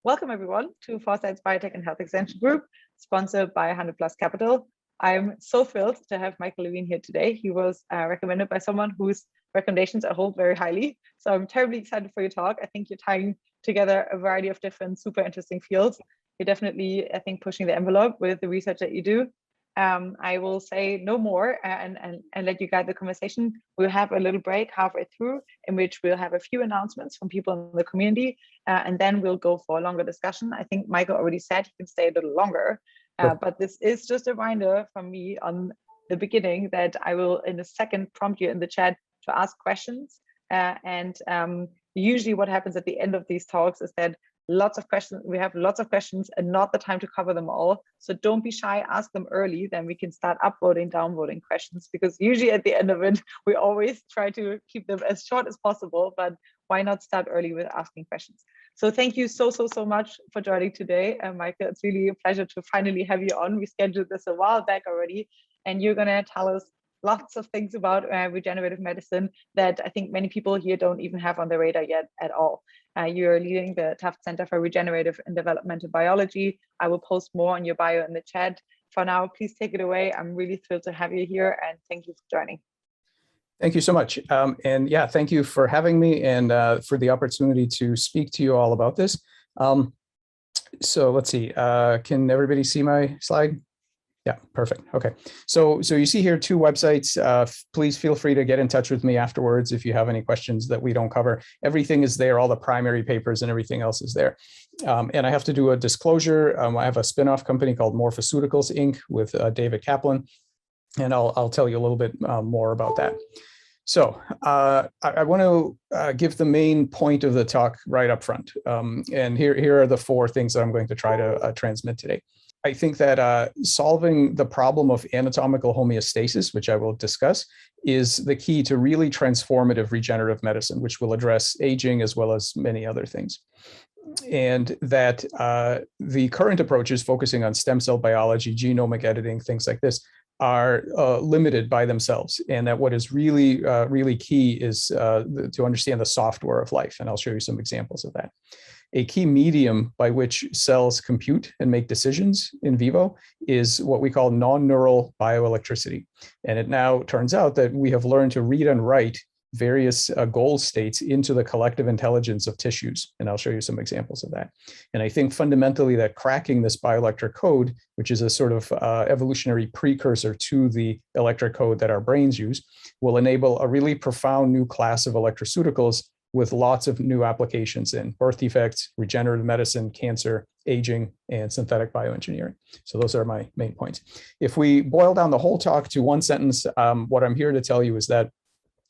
Welcome everyone to Foresight's Biotech and Health Extension Group, sponsored by 100 Plus Capital. I'm so thrilled to have Michael Levin here today. He was recommended by someone whose recommendations I hold very highly. So I'm terribly excited for your talk. I think you're tying together a variety of different super interesting fields. You're definitely, I think, pushing the envelope with the research that you do. I will say no more and let you guide the conversation. We'll have a little break halfway through in which we'll have a few announcements from people in the community, and then we'll go for a longer discussion. I think Michael already said he can stay a little longer, but this is just a reminder from me on the beginning that I will in a second prompt you in the chat to ask questions. Usually what happens at the end of these talks is that we have lots of questions and not the time to cover them all. So don't be shy, ask them early, then we can start upvoting, downvoting questions, because usually at the end of it, we always try to keep them as short as possible, but why not start early with asking questions? So thank you so much for joining today. Michael, it's really a pleasure to finally have you on. We scheduled this a while back already, and you're gonna tell us lots of things about regenerative medicine that I think many people here don't even have on their radar yet at all. You're leading the Tufts Center for Regenerative and Developmental Biology. I will post more on your bio in the chat. For now, please take it away. I'm really thrilled to have you here, and thank you for joining. Thank you so much. And yeah, thank you for having me and for the opportunity to speak to you all about this. So let's see, can everybody see my slide? Yeah, perfect. Okay. So you see here two websites. Please feel free to get in touch with me afterwards if you have any questions that we don't cover. Everything is there, all the primary papers and everything else is there. And I have to do a disclosure. I have a spin-off company called Morphogenesis Inc. with David Kaplan, and I'll tell you a little bit more about that. So I want to give the main point of the talk right up front. And here are the four things that I'm going to try to transmit today. I think that solving the problem of anatomical homeostasis, which I will discuss, is the key to really transformative regenerative medicine, which will address aging as well as many other things. And that the current approaches focusing on stem cell biology, genomic editing, things like this, are limited by themselves. And that what is really, really key is to understand the software of life. And I'll show you some examples of that. A key medium by which cells compute and make decisions in vivo is what we call non-neural bioelectricity. And it now turns out that we have learned to read and write various goal states into the collective intelligence of tissues. And I'll show you some examples of that. And I think fundamentally that cracking this bioelectric code, which is a sort of evolutionary precursor to the electric code that our brains use, will enable a really profound new class of electroceuticals with lots of new applications in birth defects, regenerative medicine, cancer, aging, and synthetic bioengineering. So those are my main points. If we boil down the whole talk to one sentence, what I'm here to tell you is that,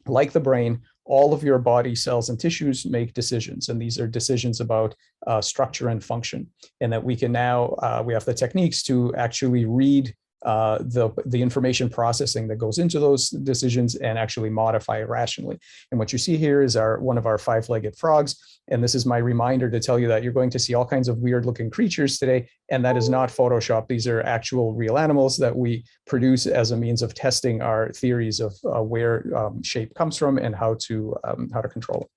like the brain, all of your body cells and tissues make decisions, and these are decisions about structure and function, and that we can now, we have the techniques to actually read the information processing that goes into those decisions and actually modify it rationally. And what you see here is one of our five-legged frogs. And this is my reminder to tell you that you're going to see all kinds of weird looking creatures today. And that is not Photoshop. These are actual real animals that we produce as a means of testing our theories of where shape comes from and how to control it.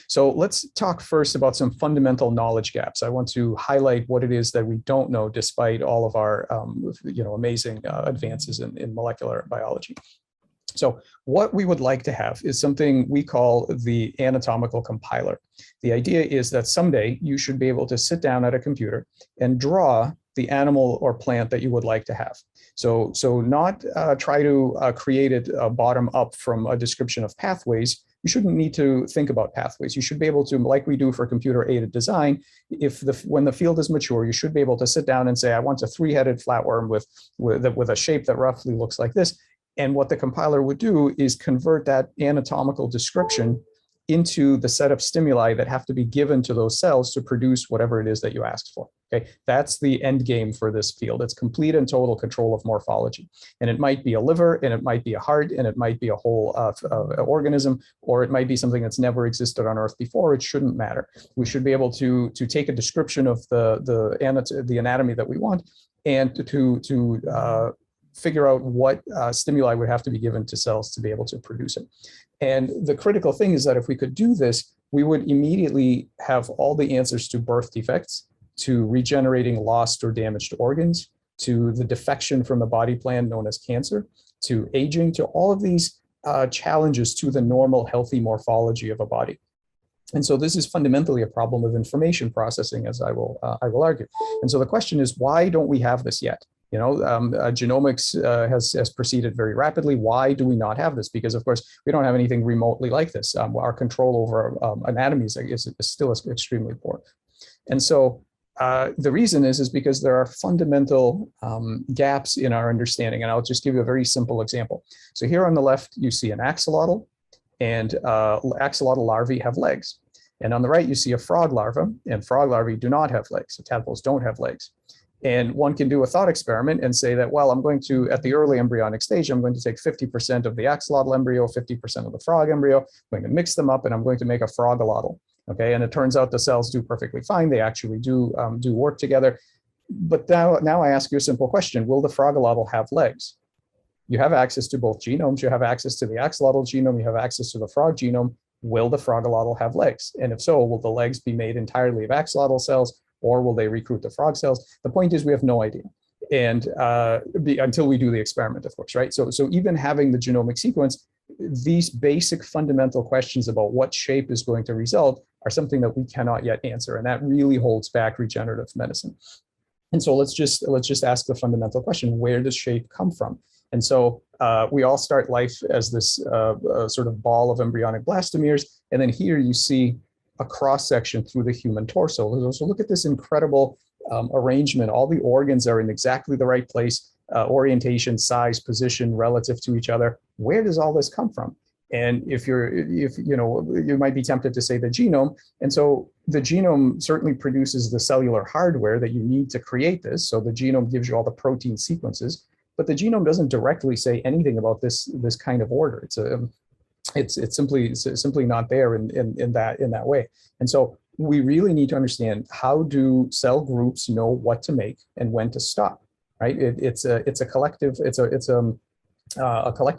So let's talk first about some fundamental knowledge gaps. I want to highlight what it is that we don't know despite all of our amazing advances in molecular biology. So what we would like to have is something we call the Anatomical Compiler. The idea is that someday you should be able to sit down at a computer and draw the animal or plant that you would like to have. So not try to create it bottom up from a description of pathways. You shouldn't need to think about pathways. You should be able to, like we do for computer-aided design, when the field is mature, you should be able to sit down and say, I want a three-headed flatworm with a shape that roughly looks like this. And what the compiler would do is convert that anatomical description into the set of stimuli that have to be given to those cells to produce whatever it is that you asked for. Okay, that's the end game for this field. It's complete and total control of morphology. And it might be a liver, and it might be a heart, and it might be a whole organism, or it might be something that's never existed on Earth before. It shouldn't matter. We should be able to take a description of the anatomy that we want and to figure out what stimuli would have to be given to cells to be able to produce it. And the critical thing is that if we could do this, we would immediately have all the answers to birth defects, to regenerating lost or damaged organs, to the defection from the body plan known as cancer, to aging, to all of these challenges to the normal healthy morphology of a body. And so this is fundamentally a problem of information processing, as I will argue. And so the question is, why don't we have this yet? You know, genomics has proceeded very rapidly. Why do we not have this? Because of course, we don't have anything remotely like this. Our control over anatomy is still extremely poor. And so the reason is because there are fundamental gaps in our understanding. And I'll just give you a very simple example. So here on the left, you see an axolotl, and axolotl larvae have legs. And on the right, you see a frog larva, and frog larvae do not have legs. So tadpoles don't have legs. And one can do a thought experiment and say that, well, I'm going to, at the early embryonic stage, I'm going to take 50% of the axolotl embryo, 50% of the frog embryo, I'm going to mix them up, and I'm going to make a frogolotl. Okay, and it turns out the cells do perfectly fine. They actually do work together. But now I ask you a simple question: will the frogolotl have legs? You have access to both genomes. You have access to the axolotl genome. You have access to the frog genome. Will the frogolotl have legs? And if so, will the legs be made entirely of axolotl cells, or will they recruit the frog cells? The point is, we have no idea, and until we do the experiment, of course, right? So even having the genomic sequence, these basic fundamental questions about what shape is going to result are something that we cannot yet answer, and that really holds back regenerative medicine. And so let's just ask the fundamental question: where does shape come from? And so we all start life as this sort of ball of embryonic blastomeres, and then here you see a cross section through the human torso. So look at this incredible arrangement. All the organs are in exactly the right place, orientation, size, position relative to each other. Where does all this come from? And if you know, you might be tempted to say the genome. And so the genome certainly produces the cellular hardware that you need to create this. So the genome gives you all the protein sequences, but the genome doesn't directly say anything about this kind of order. It's simply not there in that way. And so we really need to understand, how do cell groups know what to make and when to stop, right? It's a collective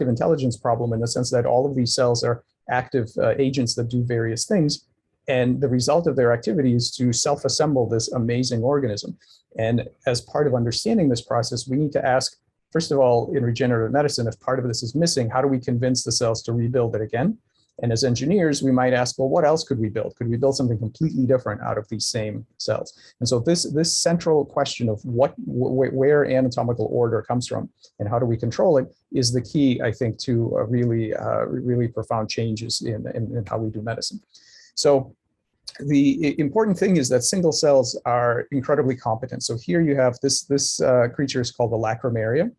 intelligence problem, in the sense that all of these cells are active agents that do various things, and the result of their activity is to self-assemble this amazing organism. And as part of understanding this process, we need to ask, first of all, in regenerative medicine, if part of this is missing, how do we convince the cells to rebuild it again? And as engineers, we might ask, well, what else could we build? Could we build something completely different out of these same cells? And so this central question of where anatomical order comes from and how do we control it is the key, I think, to really profound changes in how we do medicine. So the important thing is that single cells are incredibly competent. So here you have this creature is called the lacrimaria,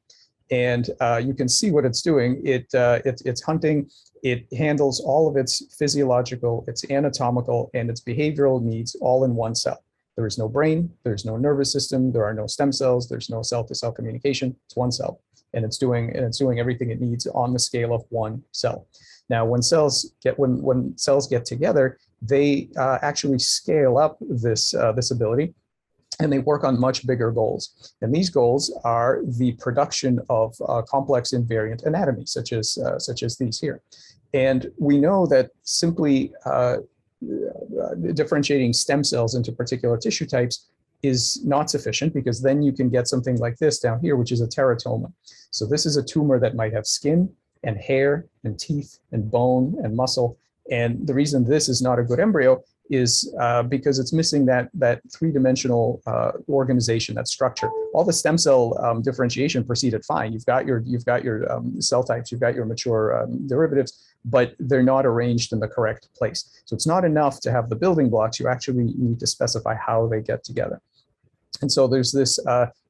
and you can see what it's doing. It's hunting. It handles all of its physiological, its anatomical, and its behavioral needs all in one cell. There is no brain, there's no nervous system, there are no stem cells, there's no cell-to-cell communication. It's one cell, and it's doing everything it needs on the scale of one cell. Now, when cells get together, they actually scale up this ability, and they work on much bigger goals. And these goals are the production of complex invariant anatomy, such as these here. And we know that simply differentiating stem cells into particular tissue types is not sufficient, because then you can get something like this down here, which is a teratoma. So this is a tumor that might have skin and hair and teeth and bone and muscle. And the reason this is not a good embryo is because it's missing that three-dimensional organization, that structure. All the stem cell differentiation proceeded fine. You've got your cell types, you've got your mature derivatives, but they're not arranged in the correct place. So it's not enough to have the building blocks. You actually need to specify how they get together. And so there's this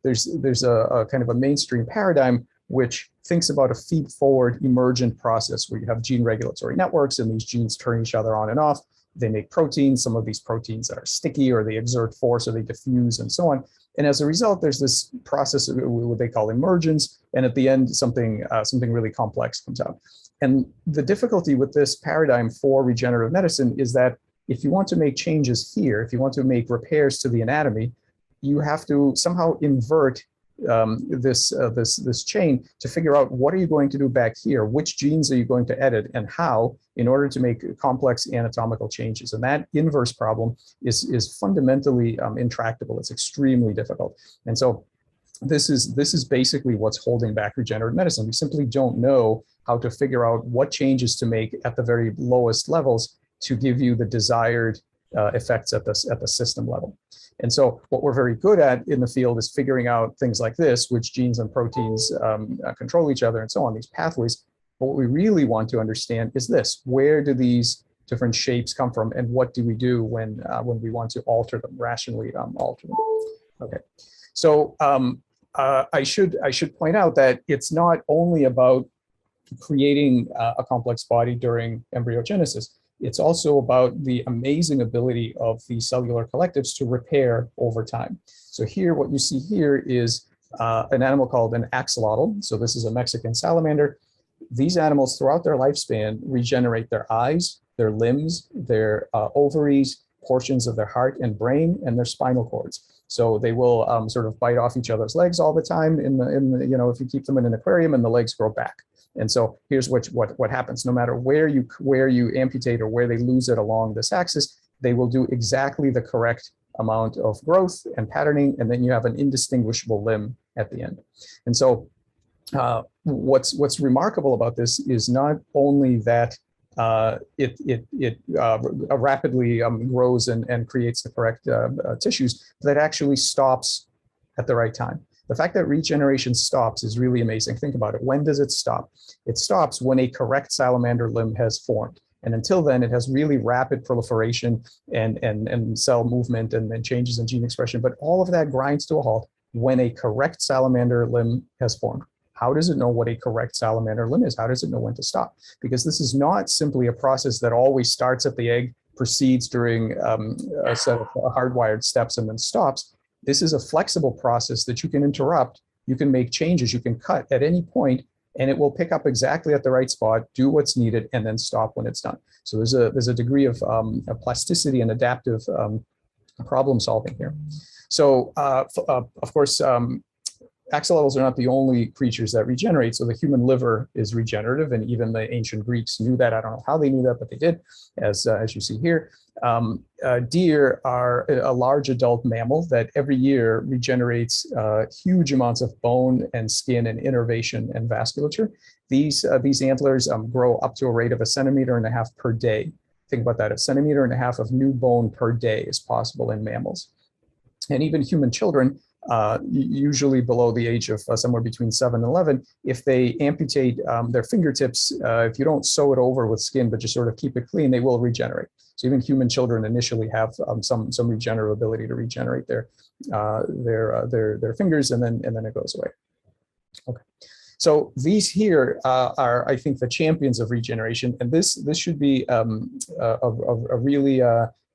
there's a kind of a mainstream paradigm which thinks about a feed-forward emergent process where you have gene regulatory networks, and these genes turn each other on and off. They make proteins. Some of these proteins are sticky, or they exert force, or they diffuse, and so on. And as a result, there's this process of what they call emergence, and at the end, something really complex comes out. And the difficulty with this paradigm for regenerative medicine is that if you want to make changes here, if you want to make repairs to the anatomy, you have to somehow invert this chain to figure out what are you going to do back here, which genes are you going to edit, and how, in order to make complex anatomical changes. And that inverse problem is fundamentally intractable. It's extremely difficult. And so this is basically what's holding back regenerative medicine. We simply don't know how to figure out what changes to make at the very lowest levels to give you the desired effects at the system level. And so what we're very good at in the field is figuring out things like this, which genes and proteins control each other and so on, these pathways. But what we really want to understand is this: where do these different shapes come from, and what do we do when we want to alter them, rationally alter them? Okay, so I should point out that it's not only about creating a complex body during embryogenesis. It's also about the amazing ability of the cellular collectives to repair over time. So here, what you see here is an animal called an axolotl. So this is a Mexican salamander. These animals throughout their lifespan regenerate their eyes, their limbs, their ovaries, portions of their heart and brain, and their spinal cords. So they will sort of bite off each other's legs all the time in the, you know, if you keep them in an aquarium, and the legs grow back. And so here's what happens. No matter where you amputate or where they lose it along this axis, they will do exactly the correct amount of growth and patterning, and then you have an indistinguishable limb at the end. And so what's remarkable about this is not only that it rapidly grows and creates the correct tissues, but it actually stops at the right time. The fact that regeneration stops is really amazing. Think about it. When does it stop? It stops when a correct salamander limb has formed. And until then, it has really rapid proliferation and cell movement and then changes in gene expression. But all of that grinds to a halt when a correct salamander limb has formed. How does it know what a correct salamander limb is? How does it know when to stop? Because this is not simply a process that always starts at the egg, proceeds during a set of hardwired steps, and then stops. This is a flexible process that you can interrupt, you can make changes, you can cut at any point, and it will pick up exactly at the right spot, do what's needed, and then stop when it's done. So there's a degree of plasticity and adaptive problem solving here. So of course, axolotls are not the only creatures that regenerate. So the human liver is regenerative, and even the ancient Greeks knew that. I don't know how they knew that, but they did, as you see here. Deer are a large adult mammal that every year regenerates huge amounts of bone and skin and innervation and vasculature. These antlers grow up to a rate of 1.5 centimeters per day. Think about that. 1.5 centimeters of new bone per day is possible in mammals. And even human children, usually below the age of somewhere between 7 and 11, if they amputate their fingertips, if you don't sew it over with skin, but just sort of keep it clean, they will regenerate. So even human children initially have some regenerative ability to regenerate their fingers, and then it goes away. Okay. So these here are, I think, the champions of regeneration, and this should be a really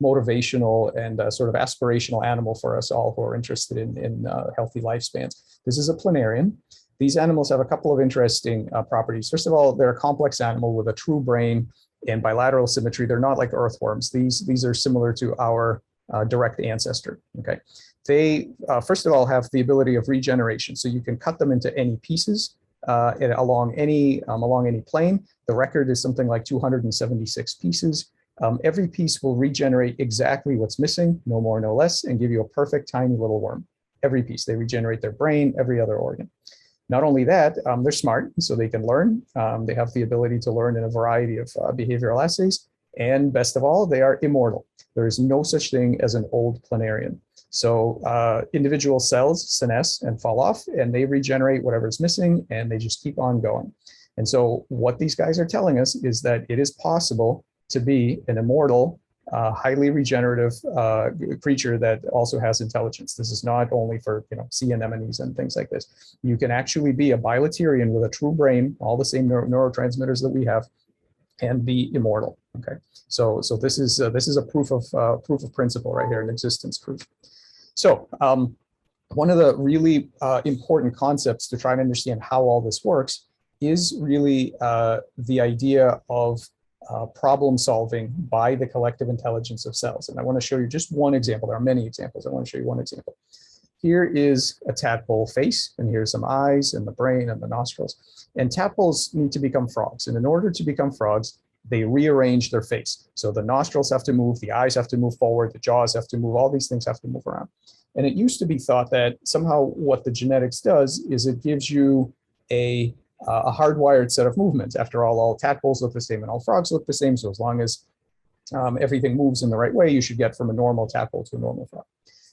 motivational and sort of aspirational animal for us all who are interested in healthy lifespans. This is a planarian. These animals have a couple of interesting properties. First of all, they're a complex animal with a true brain and bilateral symmetry. They're not like earthworms. These are similar to our direct ancestor. Okay, they first of all have the ability of regeneration, so you can cut them into any pieces along any plane. The record is something like 276 pieces. Every piece will regenerate exactly what's missing, no more, no less, and give you a perfect tiny little worm. Every piece, they regenerate their brain, every other organ. Not only that, they're smart, so they can learn. They have the ability to learn in a variety of behavioral assays. And best of all, they are immortal. There is no such thing as an old planarian. So individual cells senesce and fall off, and they regenerate whatever's missing, and they just keep on going. And so what these guys are telling us is that it is possible to be an immortal, highly regenerative creature that also has intelligence. This is not only for sea anemones and things like this. You can actually be a bilaterian with a true brain, all the same neurotransmitters that we have, and be immortal. Okay, so this is a proof of principle right here, an existence proof. So one of the really important concepts to try to understand how all this works is really the idea of problem solving by the collective intelligence of cells. And I want to show you just one example. There are many examples. I want to show you one example. here is a tadpole face, and here's some eyes and the brain and the nostrils. And tadpoles need to become frogs. And in order to become frogs, they rearrange their face. So the nostrils have to move, the eyes have to move forward, the jaws have to move, all these things have to move around. And it used to be thought that somehow what the genetics does is it gives you a hardwired set of movements. After all tadpoles look the same and all frogs look the same. So as long as everything moves in the right way, you should get from a normal tadpole to a normal frog.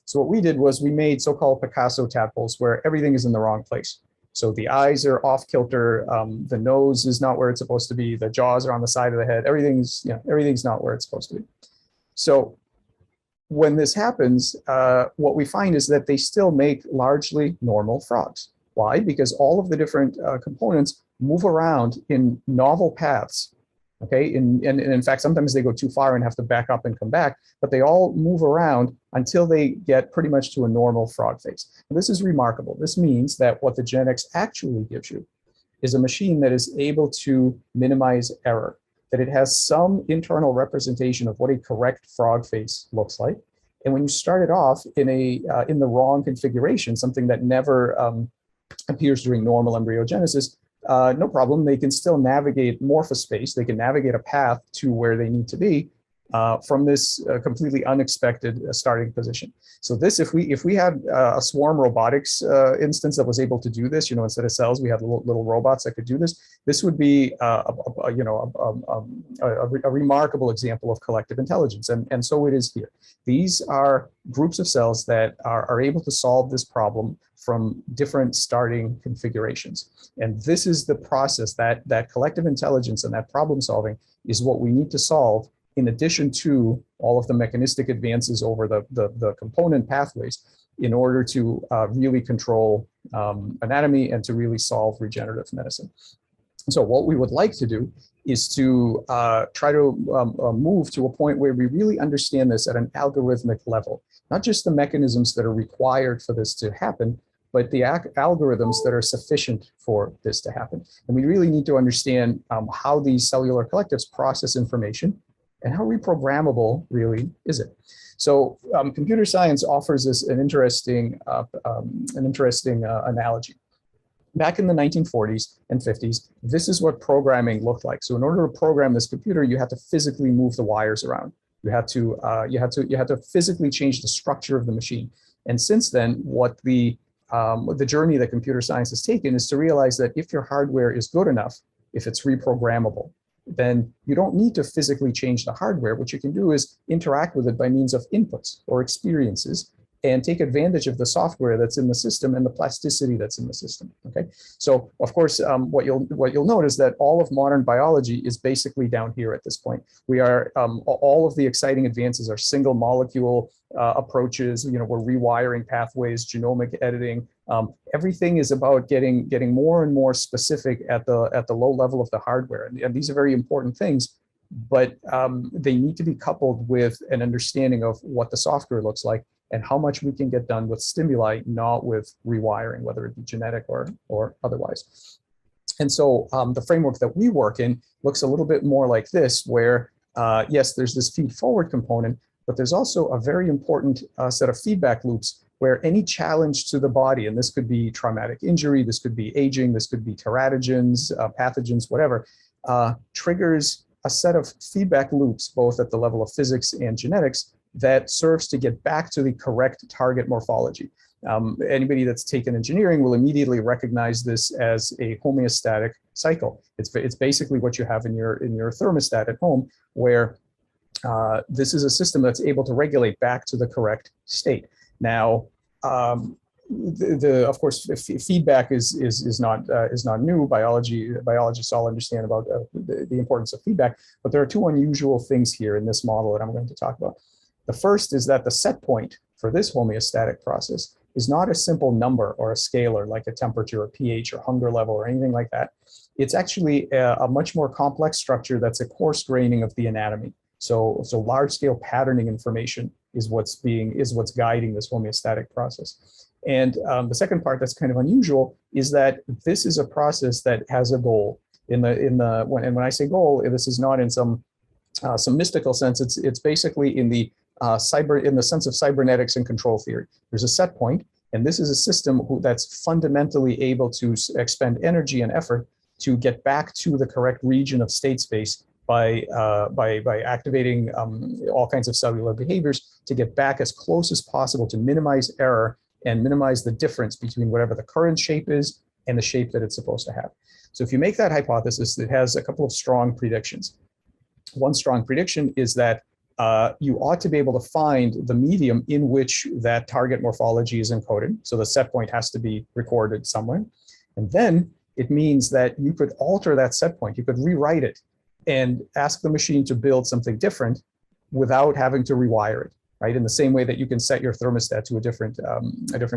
So what we did was we made so-called Picasso tadpoles where everything is in the wrong place. So the eyes are off kilter, the nose is not where it's supposed to be, the jaws are on the side of the head, everything's not where it's supposed to be. So when this happens, what we find is that they still make largely normal frogs. Why? Because all of the different components move around in novel paths. Okay, and in fact, sometimes they go too far and have to back up and come back, but they all move around until they get pretty much to a normal frog face. And this is remarkable. This means that what the genetics actually gives you is a machine that is able to minimize error, that it has some internal representation of what a correct frog face looks like. And when you start it off in the wrong configuration, something that never appears during normal embryogenesis, no problem. They can still navigate morphospace. They can navigate a path to where they need to be from this completely unexpected starting position. So this, if we had a swarm robotics instance that was able to do this, instead of cells, we had little robots that could do this. This would be a remarkable example of collective intelligence, and so it is here. These are groups of cells that are able to solve this problem from different starting configurations. And this is the process that collective intelligence and that problem solving is what we need to solve, in addition to all of the mechanistic advances over the component pathways in order to really control anatomy and to really solve regenerative medicine. So what we would like to do is to try to move to a point where we really understand this at an algorithmic level, not just the mechanisms that are required for this to happen, but the algorithms that are sufficient for this to happen. And we really need to understand how these cellular collectives process information and how reprogrammable really is it. So computer science offers us an interesting analogy. Back in the 1940s and 50s, this is what programming looked like. So in order to program this computer, you had to physically move the wires around. You had to physically change the structure of the machine. And since then, what the journey that computer science has taken is to realize that if your hardware is good enough, if it's reprogrammable, then you don't need to physically change the hardware. What you can do is interact with it by means of inputs or experiences and take advantage of the software that's in the system and the plasticity that's in the system. Okay, so of course, what you'll notice that all of modern biology is basically down here at this point. We are all of the exciting advances are single molecule approaches. We're rewiring pathways, genomic editing. Everything is about getting more and more specific at the low level of the hardware, and these are very important things. But they need to be coupled with an understanding of what the software looks like and how much we can get done with stimuli, not with rewiring, whether it be genetic or otherwise. And so the framework that we work in looks a little bit more like this, where yes, there's this feed-forward component, but there's also a very important set of feedback loops where any challenge to the body, and this could be traumatic injury, this could be aging, this could be teratogens, pathogens, whatever, triggers a set of feedback loops, both at the level of physics and genetics, that serves to get back to the correct target morphology. Anybody that's taken engineering will immediately recognize this as a homeostatic cycle. It's basically what you have in your thermostat at home, where this is a system that's able to regulate back to the correct state. Now, of course, feedback is not new. Biologists all understand about the importance of feedback, but there are two unusual things here in this model that I'm going to talk about. The first is that the set point for this homeostatic process is not a simple number or a scalar like a temperature or pH or hunger level or anything like that. It's actually a much more complex structure that's a coarse graining of the anatomy. So large scale patterning information is what's guiding this homeostatic process. And the second part that's kind of unusual is that this is a process that has a goal. When I say goal, this is not in some mystical sense. It's basically in the sense of cybernetics and control theory. There's a set point, And this is a system that's fundamentally able to expend energy and effort to get back to the correct region of state space by activating all kinds of cellular behaviors to get back as close as possible to minimize error and minimize the difference between whatever the current shape is and the shape that it's supposed to have. So if you make that hypothesis, it has a couple of strong predictions. One strong prediction is that you ought to be able to find the medium in which that target morphology is encoded. So the set point has to be recorded somewhere. And then it means that you could alter that set point. You could rewrite it and ask the machine to build something different without having to rewire it, right? In the same way that you can set your thermostat to a different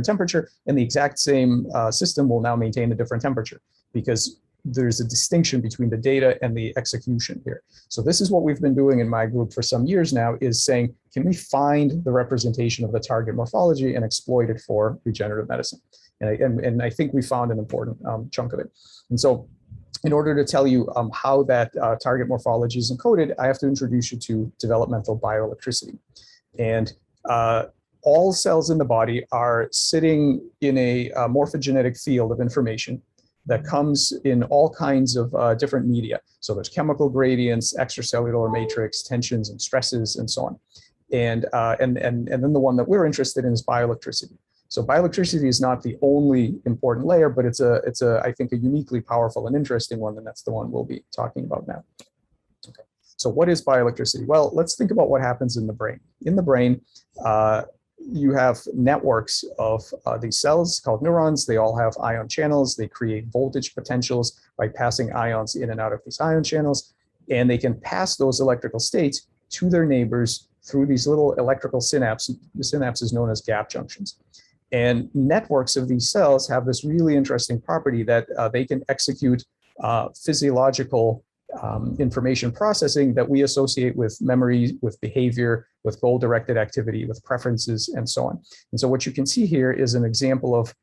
temperature, and the exact same system will now maintain a different temperature because there's a distinction between the data and the execution here. So this is what we've been doing in my group for some years now, is saying, can we find the representation of the target morphology and exploit it for regenerative medicine? And I think we found an important chunk of it. And so in order to tell you how that target morphology is encoded, I have to introduce you to developmental bioelectricity. And all cells in the body are sitting in a morphogenetic field of information that comes in all kinds of different media. So there's chemical gradients, extracellular matrix, tensions and stresses, and so on. And then the one that we're interested in is bioelectricity. So bioelectricity is not the only important layer, but it's I think a uniquely powerful and interesting one, and that's the one we'll be talking about now. Okay. So what is bioelectricity? Well, let's think about what happens in the brain. In the brain, you have networks of these cells called neurons. They all have ion channels. They create voltage potentials by passing ions in and out of these ion channels. And they can pass those electrical states to their neighbors through these little electrical synapses. The synapse is known as gap junctions. And networks of these cells have this really interesting property that they can execute physiological information processing that we associate with memory, with behavior, with goal-directed activity, with preferences, and so on. And so what you can see here is an example of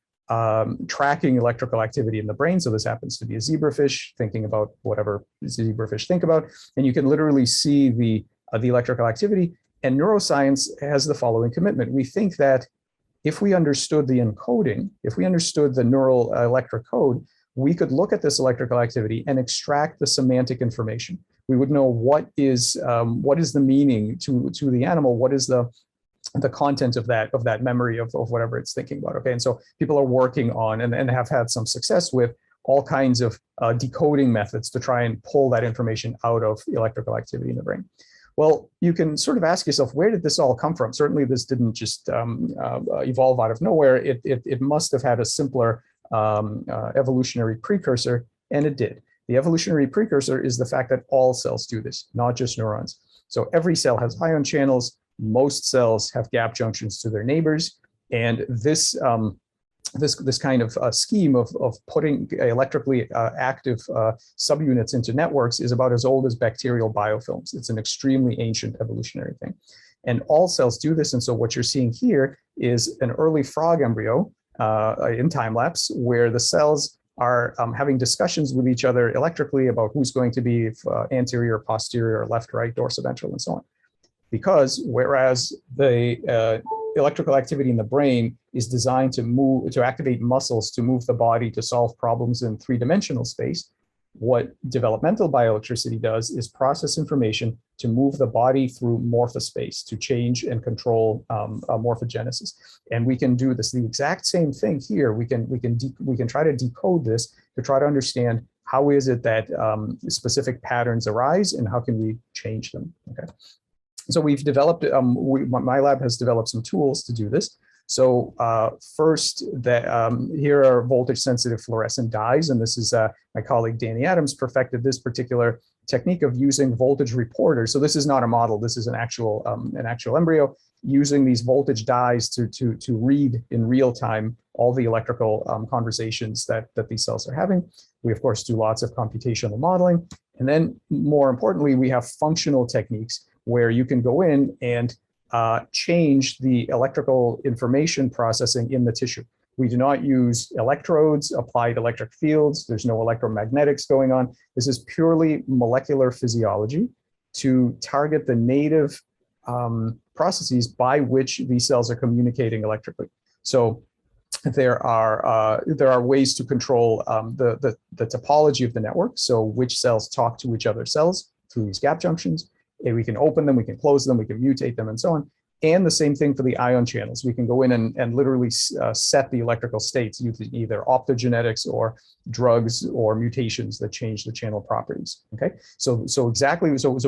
tracking electrical activity in the brain. So this happens to be a zebrafish thinking about whatever zebrafish think about, and you can literally see the electrical activity. And neuroscience has the following commitment. We think that if we understood the encoding, if we understood the neural electric code, we could look at this electrical activity and extract the semantic information. We would know what is the meaning to the animal, what is the content of that memory of whatever it's thinking about. Okay, and so people are working on and have had some success with all kinds of decoding methods to try and pull that information out of electrical activity in the brain. Well, you can sort of ask yourself, where did this all come from? Certainly, this didn't just evolve out of nowhere. It must have had a simpler evolutionary precursor, and it did. The evolutionary precursor is the fact that all cells do this, not just neurons. So every cell has ion channels. Most cells have gap junctions to their neighbors, and this kind of scheme of putting electrically active subunits into networks is about as old as bacterial biofilms. It's an extremely ancient evolutionary thing. And all cells do this. And so what you're seeing here is an early frog embryo in time lapse where the cells are having discussions with each other electrically about who's going to be anterior, posterior, left, right, dorsiventral, and so on. Because whereas the electrical activity in the brain is designed to activate muscles to move the body to solve problems in three-dimensional space, what developmental bioelectricity does is process information to move the body through morphospace, to change and control morphogenesis. And we can do this, the exact same thing here. We can try to decode this to try to understand how is it that specific patterns arise and how can we change them. Okay. So we've developed, my lab has developed some tools to do this. So first, here are voltage-sensitive fluorescent dyes, and this is my colleague Danny Adams perfected this particular technique of using voltage reporters. So this is not a model; this is an actual embryo using these voltage dyes to read in real time all the electrical conversations that these cells are having. We of course do lots of computational modeling, and then more importantly, we have functional techniques where you can go in and change the electrical information processing in the tissue. We do not use electrodes, applied electric fields. There's no electromagnetics going on. This is purely molecular physiology to target the native processes by which these cells are communicating electrically. So there are ways to control the topology of the network. So which cells talk to which other cells through these gap junctions. And we can open them, we can close them, we can mutate them, and so on. And the same thing for the ion channels. We can go in and literally set the electrical states using either optogenetics or drugs or mutations that change the channel properties. Okay, so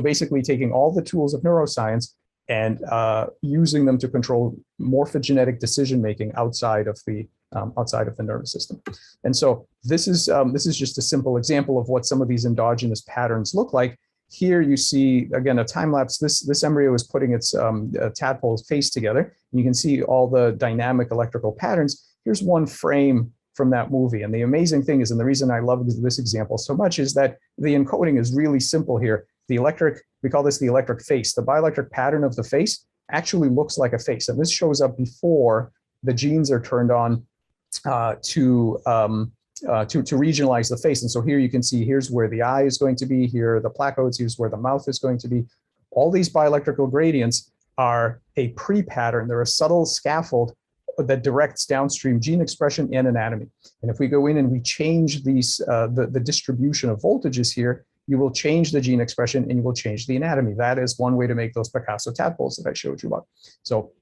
basically taking all the tools of neuroscience and using them to control morphogenetic decision making outside of the nervous system. And so this is just a simple example of what some of these endogenous patterns look like. Here you see, again, a time lapse. This embryo is putting its tadpole's face together. And you can see all the dynamic electrical patterns. Here's one frame from that movie. And the amazing thing is, and the reason I love this example so much, is that the encoding is really simple here. The electric, we call this the electric face. The bioelectric pattern of the face actually looks like a face. And this shows up before the genes are turned on to regionalize the face. And so here you can see, here's where the eye is going to be, here are the placodes, here's where the mouth is going to be. All these bioelectrical gradients are a pre-pattern. They're a subtle scaffold that directs downstream gene expression and anatomy. And if we go in and we change these, the distribution of voltages here, you will change the gene expression and you will change the anatomy. That is one way to make those Picasso tadpoles that I showed you about. So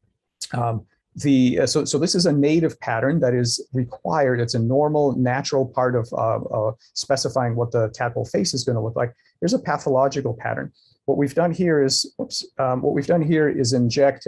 so this is a native pattern that is required. It's a normal, natural part of specifying what the tadpole face is going to look like. Here's a pathological pattern. What we've done here is, inject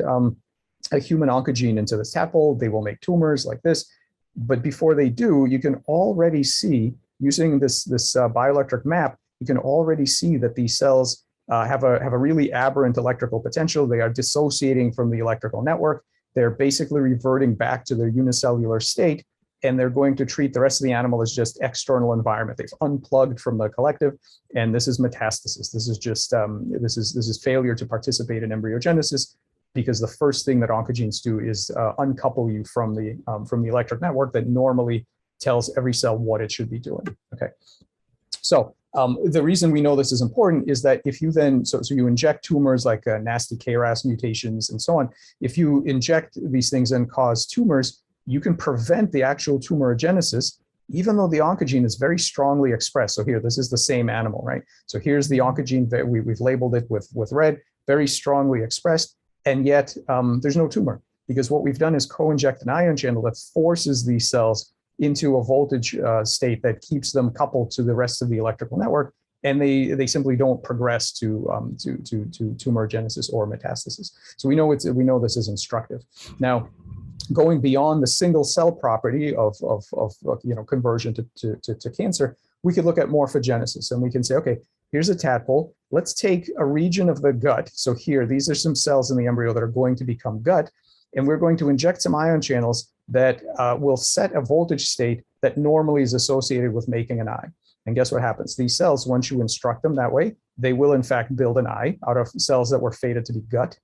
a human oncogene into the tadpole. They will make tumors like this. But before they do, you can already see, using this bioelectric map, you can already see that these cells have a really aberrant electrical potential. They are dissociating from the electrical network. They're basically reverting back to their unicellular state, and they're going to treat the rest of the animal as just external environment. They've unplugged from the collective, and this is metastasis. This is just this is failure to participate in embryogenesis, because the first thing that oncogenes do is uncouple you from the electric network that normally tells every cell what it should be doing. Okay, so the reason we know this is important is that if you then, so you inject tumors like nasty KRAS mutations and so on, if you inject these things and cause tumors, you can prevent the actual tumorigenesis, even though the oncogene is very strongly expressed. So here, this is the same animal, right? So here's the oncogene that we've labeled it with red, very strongly expressed, and yet there's no tumor, because what we've done is co-inject an ion channel that forces these cells into a voltage state that keeps them coupled to the rest of the electrical network, and they simply don't progress to tumorigenesis or metastasis. So we know this is instructive. Now, going beyond the single cell property of conversion to cancer, we could look at morphogenesis, and we can say, okay, here's a tadpole. Let's take a region of the gut. So here, these are some cells in the embryo that are going to become gut, and we're going to inject some ion channels that will set a voltage state that normally is associated with making an eye. And guess what happens? These cells, once you instruct them that way, they will in fact build an eye out of cells that were fated to be gut.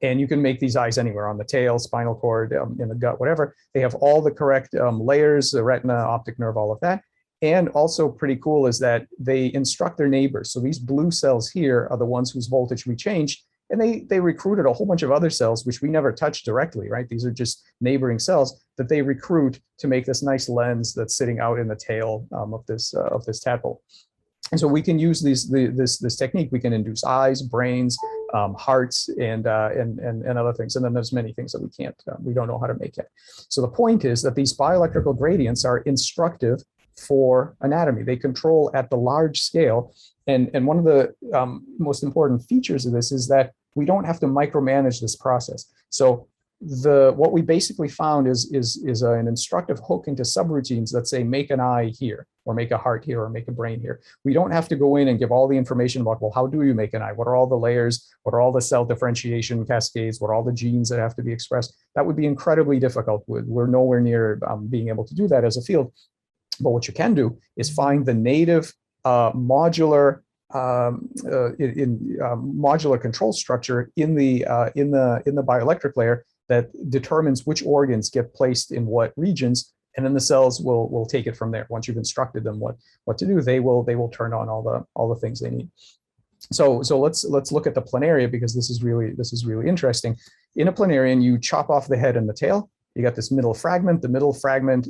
And you can make these eyes anywhere, on the tail, spinal cord, in the gut, whatever. They have all the correct layers, the retina, optic nerve, all of that. And also pretty cool is that they instruct their neighbors. So these blue cells here are the ones whose voltage we changed. And they recruited a whole bunch of other cells, which we never touched directly, right? These are just neighboring cells that they recruit to make this nice lens that's sitting out in the tail of this tadpole. And so we can use this technique. We can induce eyes, brains, hearts, and other things. And then there's many things that we don't know how to make yet. So the point is that these bioelectrical gradients are instructive for anatomy. They control at the large scale. And one of the most important features of this is that we don't have to micromanage this process. So what we basically found is an instructive hook into subroutines that say make an eye here, or make a heart here, or make a brain here. We don't have to go in and give all the information about, well, how do you make an eye? What are all the layers? What are all the cell differentiation cascades? What are all the genes that have to be expressed? That would be incredibly difficult. We're nowhere near being able to do that as a field. But what you can do is find the native modular modular control structure in the bioelectric layer that determines which organs get placed in what regions, and then the cells will take it from there. Once you've instructed them what to do, they will turn on all the things they need. So let's look at the planaria, because this is really interesting. In a planarian, you chop off the head and the tail, You got this middle fragment. The middle fragment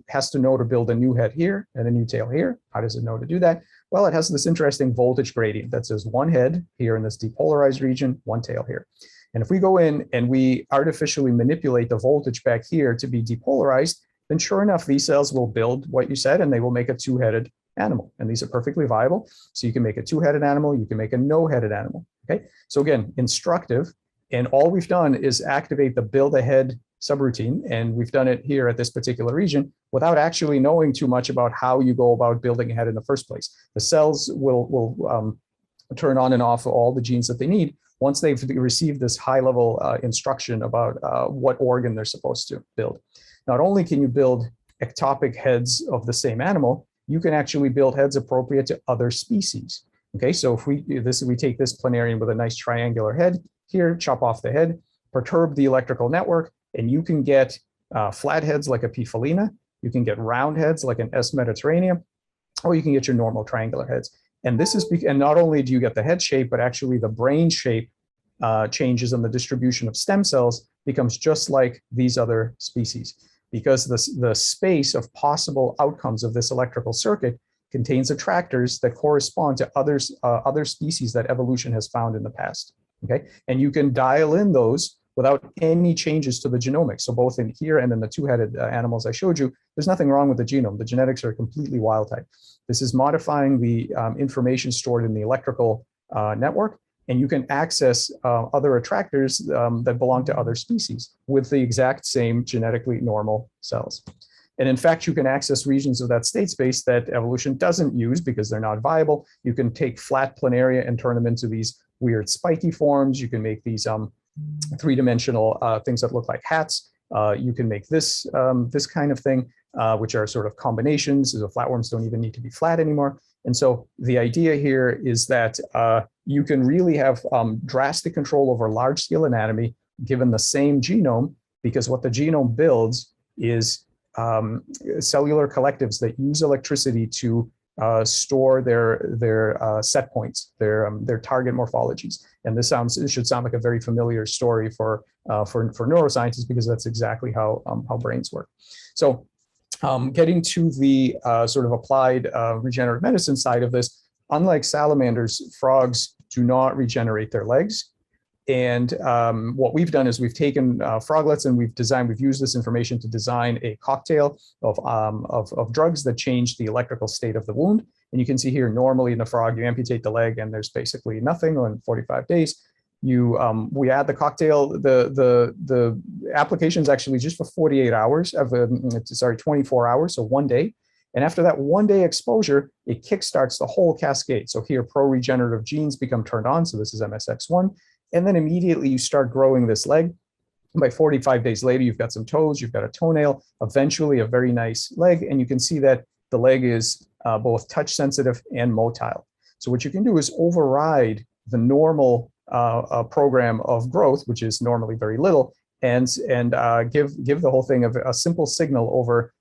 has to know to build a new head here and a new tail here. How does it know to do that? Well, it has this interesting voltage gradient that says one head here in this depolarized region, one tail here. And if we go in and we artificially manipulate the voltage back here to be depolarized, then sure enough, these cells will build what you said, and they will make a two-headed animal. And these are perfectly viable. So you can make a two-headed animal, you can make a no-headed animal, okay? So again, instructive. And all we've done is activate the build a head subroutine, and we've done it here at this particular region without actually knowing too much about how you go about building a head in the first place. The cells will turn on and off all the genes that they need once they've received this high-level instruction about what organ they're supposed to build. Not only can you build ectopic heads of the same animal, you can actually build heads appropriate to other species. Okay, so if we take this Planarian with a nice triangular head here, chop off the head, perturb the electrical network, and you can get flat heads like a P. felina, you can get round heads like an S. mediterranea, or you can get your normal triangular heads. And this is, and not only do you get the head shape, but actually the brain shape changes, and the distribution of stem cells becomes just like these other species, because the space of possible outcomes of this electrical circuit contains attractors that correspond to other species that evolution has found in the past. Okay, and you can dial in those without any changes to the genomics. So both in here and in the two-headed animals I showed you, there's nothing wrong with the genome. The genetics are completely wild type. This is modifying the information stored in the electrical network, and you can access other attractors that belong to other species with the exact same genetically normal cells. And in fact, you can access regions of that state space that evolution doesn't use because they're not viable. You can take flat planaria and turn them into these weird spiky forms. You can make these three-dimensional things that look like hats. You can make this this kind of thing, which are sort of combinations. So flatworms don't even need to be flat anymore. And so the idea here is that you can really have drastic control over large-scale anatomy given the same genome, because what the genome builds is cellular collectives that use electricity to store their set points, their target morphologies. And this should sound like a very familiar story for neuroscientists, because that's exactly how brains work. So getting to the sort of applied regenerative medicine side of this, unlike salamanders, frogs do not regenerate their legs. And what we've done is we've taken froglets and we've used this information to design a cocktail of drugs that change the electrical state of the wound. And you can see here, normally in the frog, you amputate the leg and there's basically nothing in 45 days. We add the cocktail, the application is actually just for 48 hours, 24 hours, so 1 day. And after that 1 day exposure, it kickstarts the whole cascade. So here, pro-regenerative genes become turned on. So this is MSX1. And then immediately you start growing this leg. By 45 days later, you've got some toes, you've got a toenail, eventually a very nice leg. And you can see that the leg is both touch sensitive and motile. So what you can do is override the normal program of growth, which is normally very little, and give the whole thing a simple signal over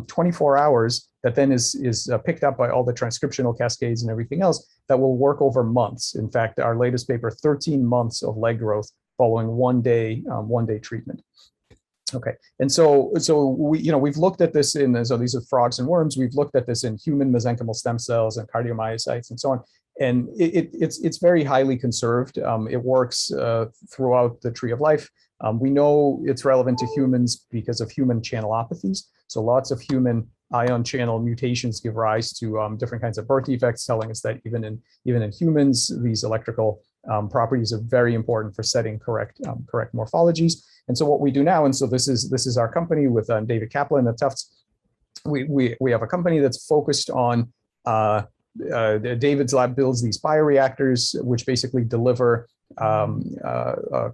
24 hours that then is picked up by all the transcriptional cascades and everything else that will work over months. In fact, our latest paper, 13 months of leg growth following 1 day treatment. Okay, and so we've looked at this so these are frogs and worms. We've looked at this in human mesenchymal stem cells and cardiomyocytes and so on. And it's very highly conserved. It works throughout the tree of life. We know it's relevant to humans because of human channelopathies. So lots of human ion channel mutations give rise to different kinds of birth defects, telling us that even in humans, these electrical properties are very important for setting correct morphologies. And so what we do now, and so this is our company with David Kaplan at Tufts. We have a company that's focused on David's lab builds these bioreactors, which basically deliver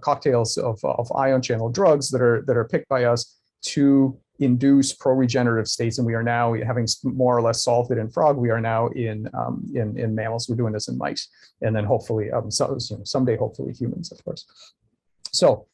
cocktails of ion channel drugs that are picked by us to induce pro-regenerative states. And we are now, having more or less solved it in frog, we are now in mammals. We're doing this in mice, and then hopefully someday hopefully humans, of course. So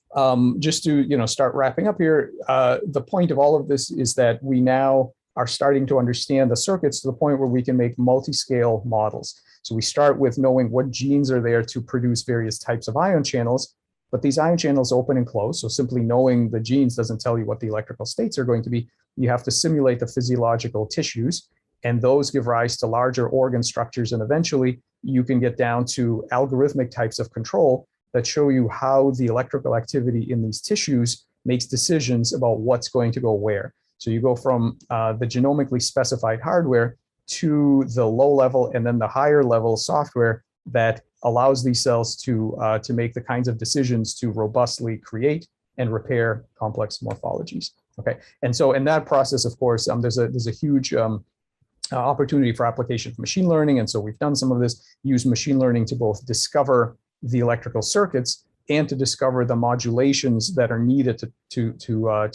just to start wrapping up here, the point of all of this is that we now are starting to understand the circuits to the point where we can make multi-scale models. So we start with knowing what genes are there to produce various types of ion channels, but these ion channels open and close. So simply knowing the genes doesn't tell you what the electrical states are going to be. You have to simulate the physiological tissues, and those give rise to larger organ structures. And eventually you can get down to algorithmic types of control that show you how the electrical activity in these tissues makes decisions about what's going to go where. So you go from the genomically specified hardware to the low level and then the higher level software that allows these cells to make the kinds of decisions to robustly create and repair complex morphologies. Okay, and so in that process, of course, there's a huge opportunity for application of machine learning, and so we've done some of this. Use machine learning to both discover the electrical circuits and to discover the modulations that are needed to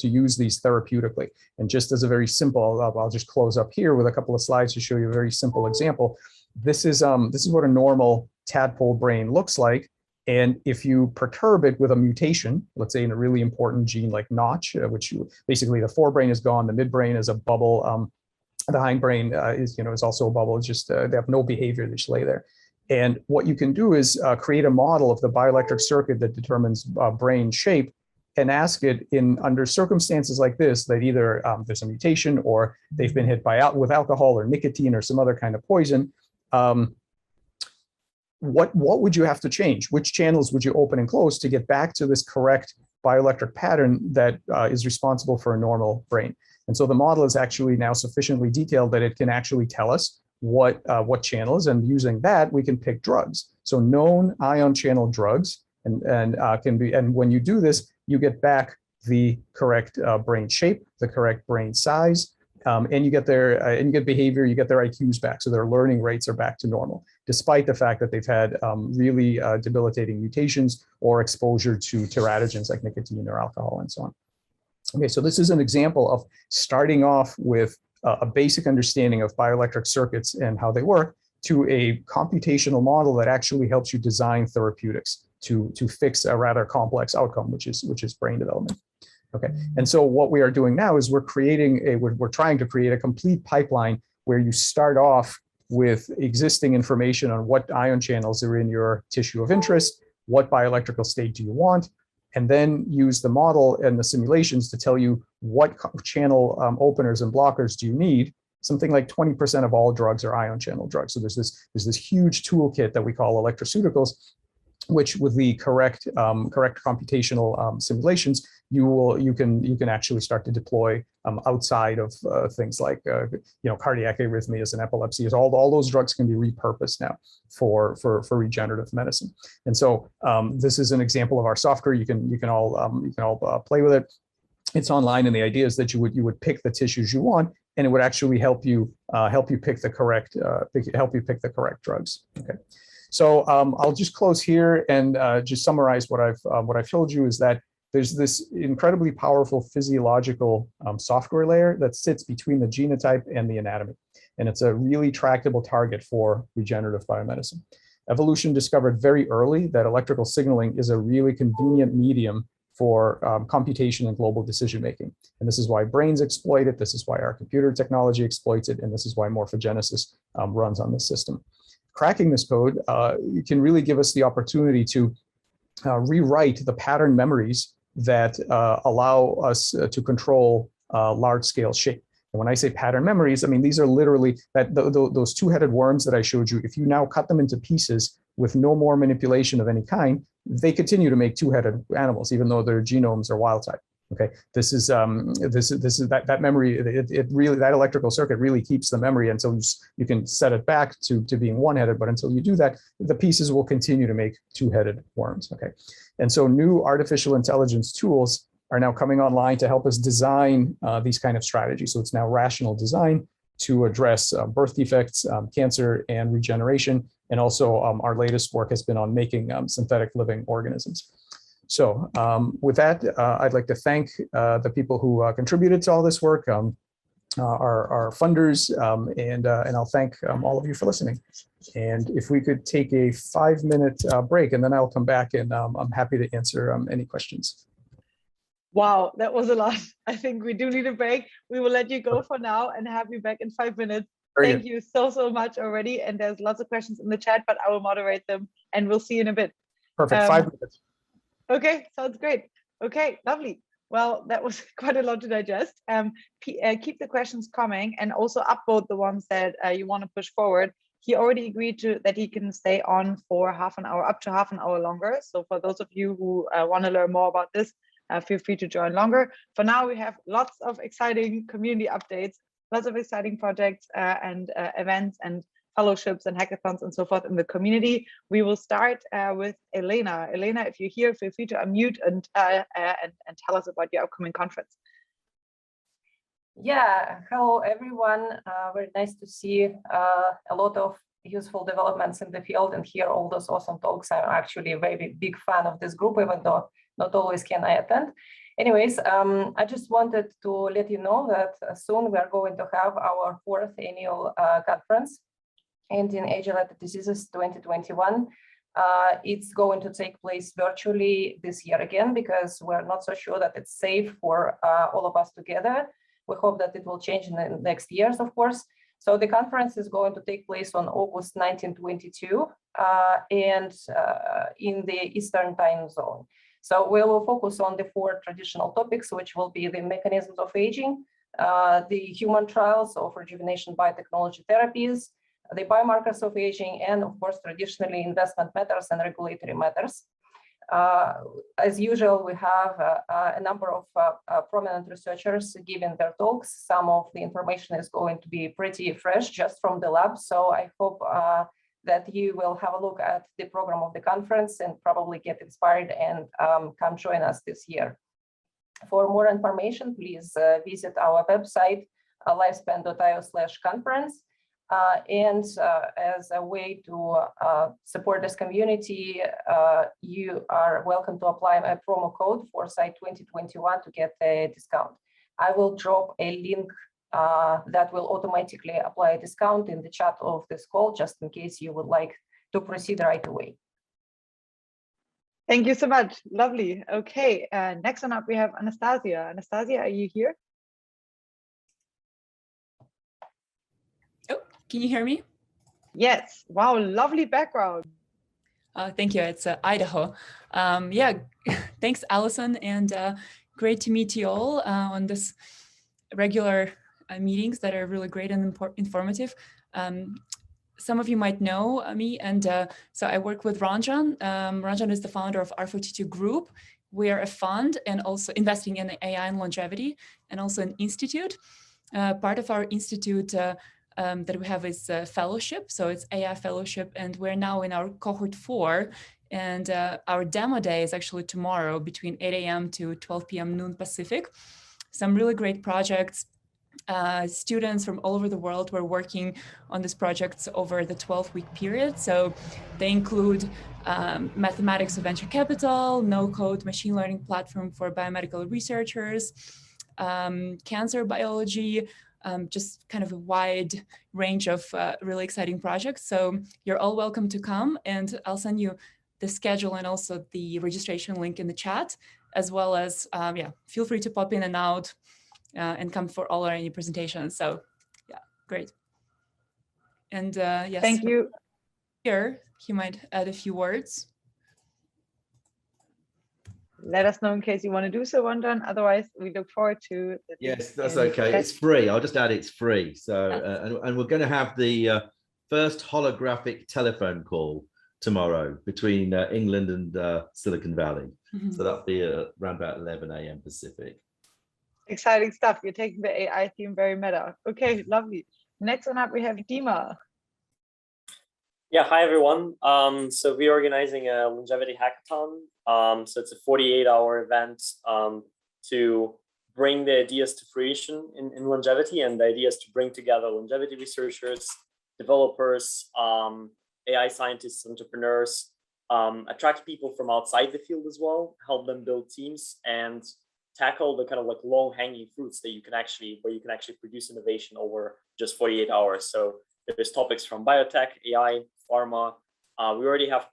use these therapeutically. And just as a very simple, I'll just close up here with a couple of slides to show you a very simple example. This is what a normal tadpole brain looks like. And if you perturb it with a mutation, let's say in a really important gene like Notch, basically the forebrain is gone, the midbrain is a bubble, the hindbrain is also a bubble. It's just they have no behavior; they just lay there. And what you can do is create a model of the bioelectric circuit that determines brain shape, and ask it under circumstances like this that either there's a mutation or they've been hit with alcohol or nicotine or some other kind of poison. What would you have to change? Which channels would you open and close to get back to this correct bioelectric pattern that is responsible for a normal brain? And so the model is actually now sufficiently detailed that it can actually tell us what channels, and using that we can pick drugs. So known ion channel drugs, and when you do this, you get back the correct brain shape, the correct brain size, and you get behavior, you get their IQs back, so their learning rates are back to normal, despite the fact that they've had really debilitating mutations or exposure to teratogens like nicotine or alcohol and so on. Okay, so this is an example of starting off with a basic understanding of bioelectric circuits and how they work to a computational model that actually helps you design therapeutics to fix a rather complex outcome, which is brain development. Okay, and so what we are doing now is we're trying to create a complete pipeline where you start off with existing information on what ion channels are in your tissue of interest, what bioelectrical state do you want, and then use the model and the simulations to tell you what channel openers and blockers do you need. Something like 20% of all drugs are ion channel drugs. So there's this huge toolkit that we call electroceuticals, which with the correct computational simulations, you can actually start to deploy outside of things like cardiac arrhythmias and epilepsies. All those drugs can be repurposed now for regenerative medicine. And so this is an example of our software. You can all play with it. It's online, and the idea is that you would pick the tissues you want, and it would actually help you pick the correct drugs. Okay. So I'll just close here and just summarize what I've told you is that there's this incredibly powerful physiological software layer that sits between the genotype and the anatomy. And it's a really tractable target for regenerative biomedicine. Evolution discovered very early that electrical signaling is a really convenient medium for computation and global decision-making. And this is why brains exploit it, this is why our computer technology exploits it, and this is why morphogenesis runs on this system. Cracking this code can really give us the opportunity to rewrite the pattern memories that allow us to control large-scale shape. And when I say pattern memories, I mean these are literally those two-headed worms that I showed you. If you now cut them into pieces with no more manipulation of any kind, they continue to make two-headed animals, even though their genomes are wild type. Okay, this is that memory. It really, that electrical circuit really keeps the memory until you can set it back to being one-headed. But until you do that, the pieces will continue to make two-headed worms. Okay, and so new artificial intelligence tools are now coming online to help us design these kind of strategies. So it's now rational design to address birth defects, cancer, and regeneration. And also our latest work has been on making synthetic living organisms. So with that, I'd like to thank the people who contributed to all this work, our funders, and I'll thank all of you for listening. And if we could take a 5-minute break, and then I'll come back and I'm happy to answer any questions. Wow, that was a lot. I think we do need a break. We will let you go for now and have you back in 5 minutes. Thank you so much already. And there's lots of questions in the chat, but I will moderate them and we'll see you in a bit. Perfect, 5 minutes. Okay, sounds great. Okay, lovely. Well, that was quite a lot to digest. Keep the questions coming and also upvote the ones that you want to push forward. He already agreed to that he can stay on for half an hour, up to half an hour longer. So for those of you who want to learn more about this, feel free to join longer. For now, we have lots of exciting community updates, lots of exciting projects and events and fellowships and hackathons and so forth in the community. We will start with Elena. Elena, if you're here, feel free to unmute and tell us about your upcoming conference. Yeah, hello everyone. Very nice to see a lot of useful developments in the field and hear all those awesome talks. I'm actually a very big fan of this group, even though not always can I attend. Anyways, I just wanted to let you know that soon we are going to have our 4th annual conference, Ending Age-Related Diseases 2021. It's going to take place virtually this year again, because we're not so sure that it's safe for all of us together. We hope that it will change in the next years, of course. So the conference is going to take place on August 1922 and in the Eastern time zone. So we will focus on the 4 traditional topics, which will be the mechanisms of aging, the human trials of rejuvenation biotechnology therapies, the biomarkers of aging, and of course, traditionally investment matters and regulatory matters. As usual, we have a number of prominent researchers giving their talks. Some of the information is going to be pretty fresh just from the lab. So I hope that you will have a look at the program of the conference and probably get inspired and come join us this year. For more information, please visit our website, lifespan.io/conference. And as a way to support this community, you are welcome to apply a promo code Foresight 2021 to get a discount. I will drop a link that will automatically apply a discount in the chat of this call, just in case you would like to proceed right away. Thank you so much. Lovely. Okay, next one up, we have Anastasia. Anastasia, are you here? Can you hear me? Yes. Wow, lovely background. Thank you. It's Idaho. Yeah, thanks, Allison, and great to meet you all on this regular meetings that are really great and informative. Some of you might know me, and so I work with Ranjan. Ranjan is the founder of R42 Group. We are a fund and also investing in AI and longevity, and also an institute. Part of our institute that we have is a fellowship, so it's AI fellowship, and we're now in our cohort 4, and our demo day is actually tomorrow between 8 a.m. to 12 p.m. noon Pacific. Some really great projects. Students from all over the world were working on these projects over the 12-week period. So they include mathematics of venture capital, no-code machine learning platform for biomedical researchers, cancer biology, just kind of a wide range of really exciting projects. So you're all welcome to come, and I'll send you the schedule and also the registration link in the chat, as well as, yeah, feel free to pop in and out and come for all or any presentations. So yeah, great. And yes. Thank you. Here, he might add a few words. Let us know in case you want to do so, Ranjan. Otherwise, we look forward to. Yes, that's okay. It's free. I'll just add it's free. So, and we're going to have the first holographic telephone call tomorrow between England and Silicon Valley. Mm-hmm. So that'll be around about 11 a.m. Pacific. Exciting stuff. You're taking the AI theme very meta. Okay, lovely. Next one up, we have Dima. Yeah, hi everyone. So we're organizing a longevity hackathon. So it's a 48-hour event to bring the ideas to fruition in longevity, and the idea is to bring together longevity researchers, developers, AI scientists, entrepreneurs, attract people from outside the field as well, help them build teams, and tackle the kind of like low-hanging fruits that where you can actually produce innovation over just 48 hours. So there's topics from biotech, AI, pharma. We already have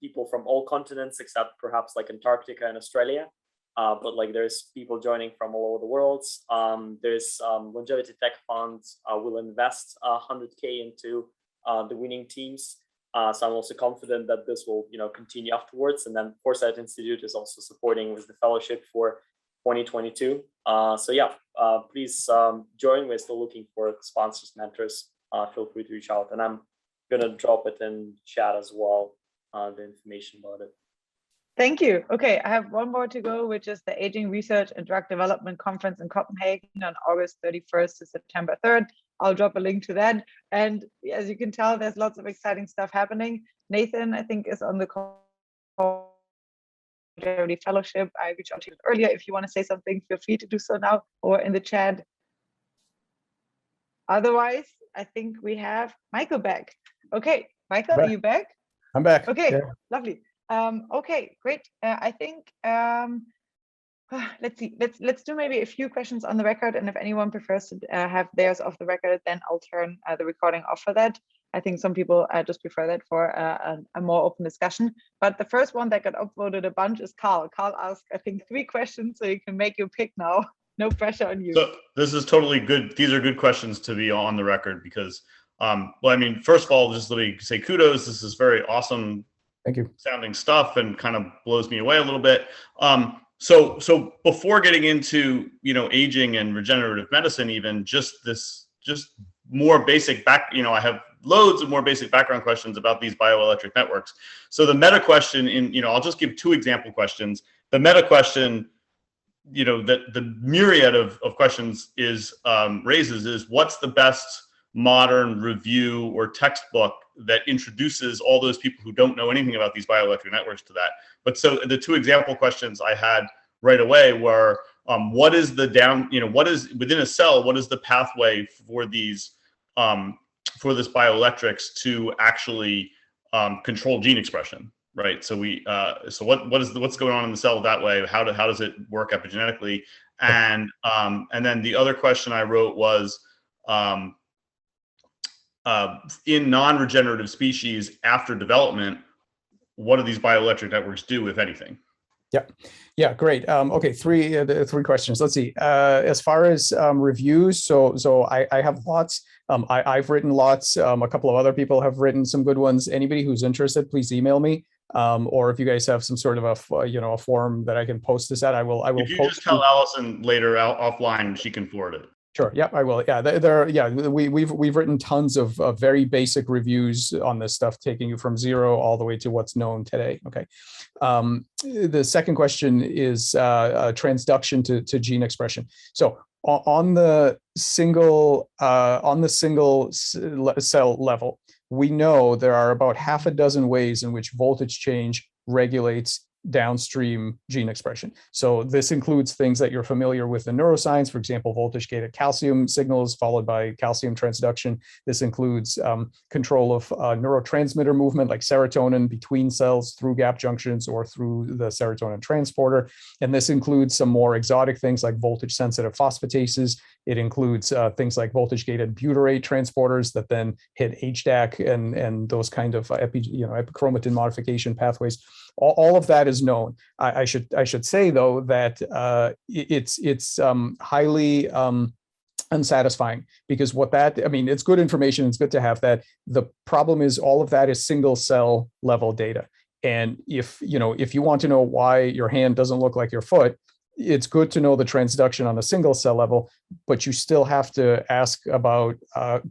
people from all continents except perhaps like Antarctica and Australia. But like there's people joining from all over the world. There's Longevity Tech Fund will invest 100K into the winning teams. So I'm also confident that this will, continue afterwards. And then Foresight Institute is also supporting with the fellowship for 2022. So yeah, please join. We're still looking for sponsors, mentors. Feel free to reach out, and I'm gonna drop it in chat as well, the information about it. Thank you. Okay, I have one more to go, which is the Aging Research and Drug Development Conference in Copenhagen on August 31st to September 3rd. I'll drop a link to that. And as you can tell, there's lots of exciting stuff happening. Nathan, I think, is on the call. Fellowship. I reached out to you earlier. If you want to say something, feel free to do so now or in the chat. Otherwise, I think we have Michael back. Okay, Michael, are you back? I'm back. Okay, yeah. Lovely. Okay, great. I think let's see. Let's do maybe a few questions on the record, and if anyone prefers to have theirs off the record, then I'll turn the recording off for that. I think some people just prefer that for a more open discussion. But the first one that got upvoted a bunch is Carl. Carl asked, I think, 3 questions, so you can make your pick now. No pressure on you. So this is totally good. These are good questions to be on the record because, well, I mean, first of all, just let me say kudos. This is very awesome. Thank you. Sounding stuff and kind of blows me away a little bit. So before getting into, aging and regenerative medicine, even just more basic I have loads of more basic background questions about these bioelectric networks. So the meta question I'll just give 2 example questions. The meta question, that the myriad of questions raises is what's the best modern review or textbook that introduces all those people who don't know anything about these bioelectric networks to that. But so the 2 example questions I had right away were, what is what is within a cell, what is the pathway for these, for this bioelectrics to actually control gene expression, right? So what's going on in the cell that way? How does it work epigenetically? And then the other question I wrote was, in non-regenerative species after development, what do these bioelectric networks do, if anything? Yeah, great. Okay, 3 questions. Let's see. As far as reviews, so I have lots. I've written lots. A couple of other people have written some good ones. Anybody who's interested, please email me. Or if you guys have some sort of a form that I can post this at, I will. If you just tell Allison later offline, she can forward it. Sure. Yeah, I will. Yeah, we've written tons of very basic reviews on this stuff, taking you from 0 all the way to what's known today. Okay. The second question is transduction to gene expression. So on the single cell level, we know there are about 6 ways in which voltage change regulates downstream gene expression. So this includes things that you're familiar with in neuroscience, for example, voltage-gated calcium signals followed by calcium transduction. This includes control of neurotransmitter movement like serotonin between cells through gap junctions or through the serotonin transporter. And this includes some more exotic things like voltage-sensitive phosphatases. It includes things like voltage-gated butyrate transporters that then hit HDAC and those kind of epichromatin modification pathways. All of that is known. I should say though that it's highly unsatisfying, because it's good information. It's good to have that. The problem is all of that is single cell level data. And if you want to know why your hand doesn't look like your foot, it's good to know the transduction on a single cell level, but you still have to ask about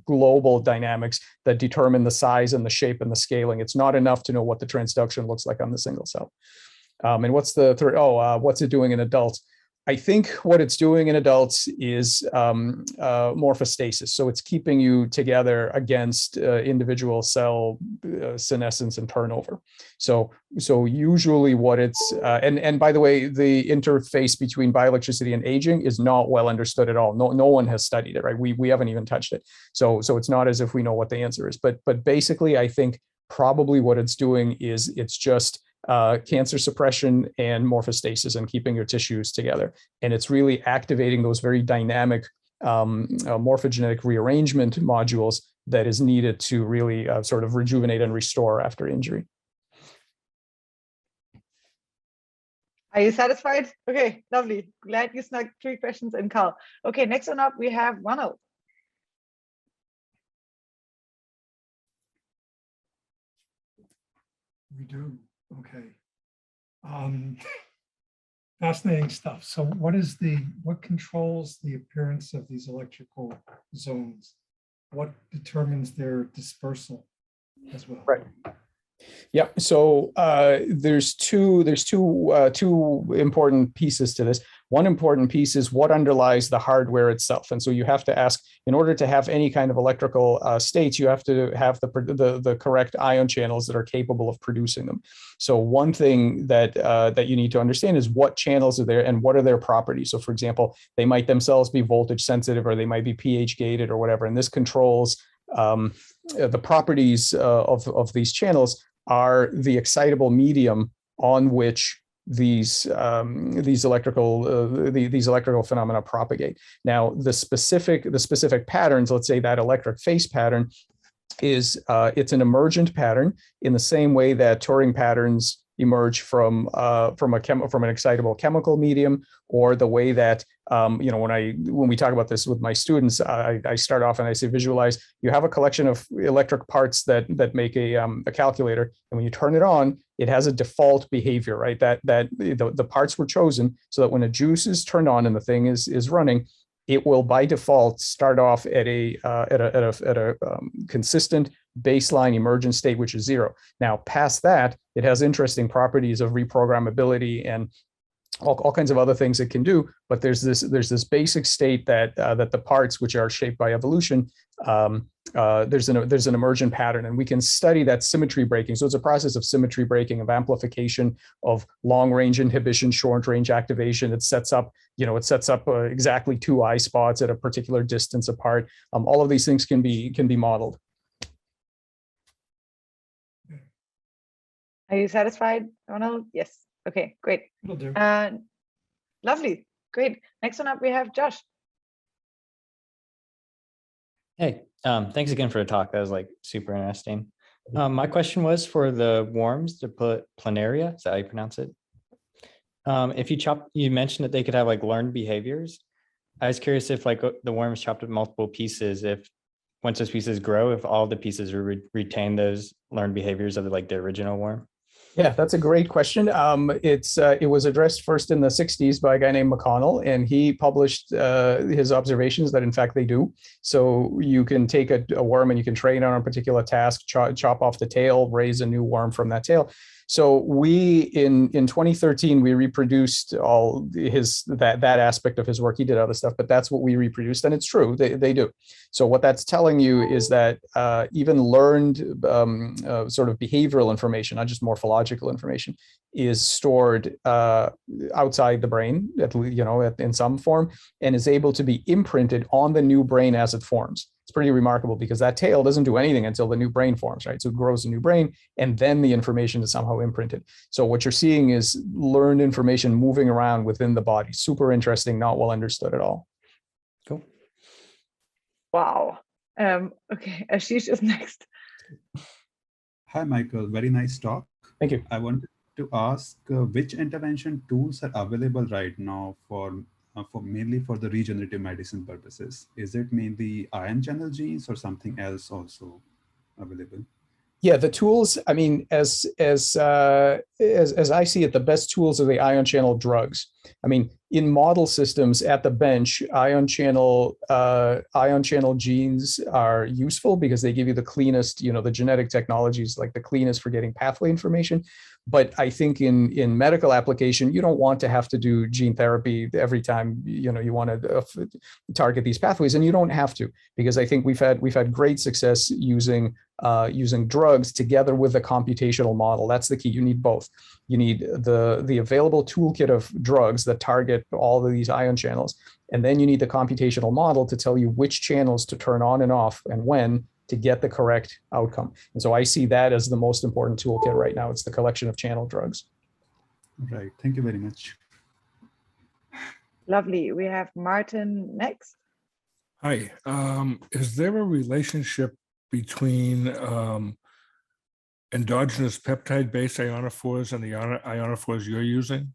global dynamics that determine the size and the shape and the scaling. It's not enough to know what the transduction looks like on the single cell. And what's the third? What's it doing in adults? I think what it's doing in adults is morphostasis. So it's keeping you together against individual cell senescence and turnover. So usually what it's, and by the way, the interface between bioelectricity and aging is not well understood at all. No one has studied it, right? We haven't even touched it. So it's not as if we know what the answer is, but basically I think probably what it's doing is it's just cancer suppression and morphostasis and keeping your tissues together. And it's really activating those very dynamic morphogenetic rearrangement modules that is needed to really sort of rejuvenate and restore after injury. Are you satisfied? Okay, lovely. Glad you snuck 3 questions in, Carl. Okay, next one up, we have Ronald. We do. Okay. Fascinating stuff. So what controls the appearance of these electrical zones? What determines their dispersal as well? Right. Yeah. So there's two important pieces to this. One important piece is what underlies the hardware itself. And so you have to ask, in order to have any kind of electrical states, you have to have the correct ion channels that are capable of producing them. So one thing that you need to understand is what channels are there and what are their properties. So for example, they might themselves be voltage sensitive, or they might be pH gated or whatever. And this controls the properties of these channels are the excitable medium on which these electrical phenomena propagate. Now, the specific patterns, let's say that electric phase pattern, is it's an emergent pattern in the same way that Turing patterns emerge from an excitable chemical medium, or the way that when we talk about this with my students, I start off and I say, visualize you have a collection of electric parts that make a calculator, and when you turn it on, it has a default behavior, right? That the parts were chosen so that when a juice is turned on and the thing is running, it will by default start off at a consistent baseline emergent state, which is 0. Now, past that, it has interesting properties of reprogrammability and all kinds of other things it can do. But there's this basic state that the parts, which are shaped by evolution, there's an emergent pattern, and we can study that symmetry breaking. So it's a process of symmetry breaking, of amplification, of long range inhibition, short range activation. It sets up exactly 2 eye spots at a particular distance apart. All of these things can be modeled. Are you satisfied, Ronald? Yes. Okay, great. Will do. Lovely. Great. Next one up, we have Josh. Hey, thanks again for the talk. That was like super interesting. My question was for the worms to put planaria. Is that how you pronounce it? If you mentioned that they could have like learned behaviors. I was curious if like the worms chopped up multiple pieces, if once those pieces grow, if all the pieces retain those learned behaviors of like the original worm. Yeah, that's a great question. It was addressed first in the 60s by a guy named McConnell, and he published his observations that in fact they do. So you can take a worm and you can train on a particular task, chop off the tail, raise a new worm from that tail. So we in 2013 we reproduced all that aspect of his work. He did other stuff, but that's what we reproduced, and it's true, they do. So what that's telling you is that even learned sort of behavioral information, not just morphological information, is stored outside the brain, in some form, and is able to be imprinted on the new brain as it forms. It's pretty remarkable because that tail doesn't do anything until the new brain forms, right? So it grows a new brain, and then the information is somehow imprinted. So what you're seeing is learned information moving around within the body. Super interesting, not well understood at all. Cool. Wow. Okay, Ashish is next. Hi, Michael. Very nice talk. Thank you. I wanted to ask which intervention tools are available right now for mainly for the regenerative medicine purposes. Is it mainly ion channel genes or something else also available? Yeah, the tools, I mean, as I see it, the best tools are the ion channel drugs. I mean, in model systems at the bench, ion channel genes are useful because they give you the cleanest, the genetic technologies, like the cleanest for getting pathway information. But I think in medical application, you don't want to have to do gene therapy every time you want to target these pathways, and you don't have to, because I think we've had great success using drugs together with a computational model. That's the key. You need both. You need the available toolkit of drugs that target all of these ion channels, and then you need the computational model to tell you which channels to turn on and off and when to get the correct outcome. And so I see that as the most important toolkit right now. It's the collection of channel drugs. Right. Thank you very much. Lovely. We have Martin next. Hi. Is there a relationship between endogenous peptide-based ionophores and the ionophores you're using?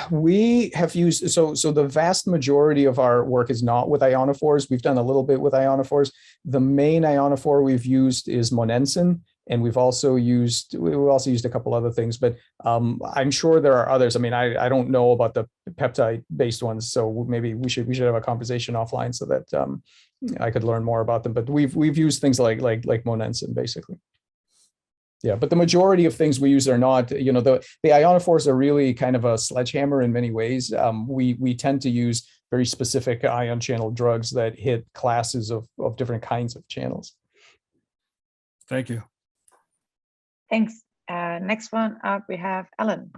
We have used, so the vast majority of our work is not with ionophores. We've done a little bit with ionophores. The main ionophore we've used is monensin, And we've also used a couple other things, but I'm sure there are others. I mean, I don't know about the peptide-based ones, so maybe we should have a conversation offline so that I could learn more about them. But we've used things like monensin, basically. Yeah, but the majority of things we use are not, you know, the ionophores are really kind of a sledgehammer in many ways. We tend to use very specific ion channel drugs that hit classes of different kinds of channels. Thank you. Thanks. Next one up, we have Ellen.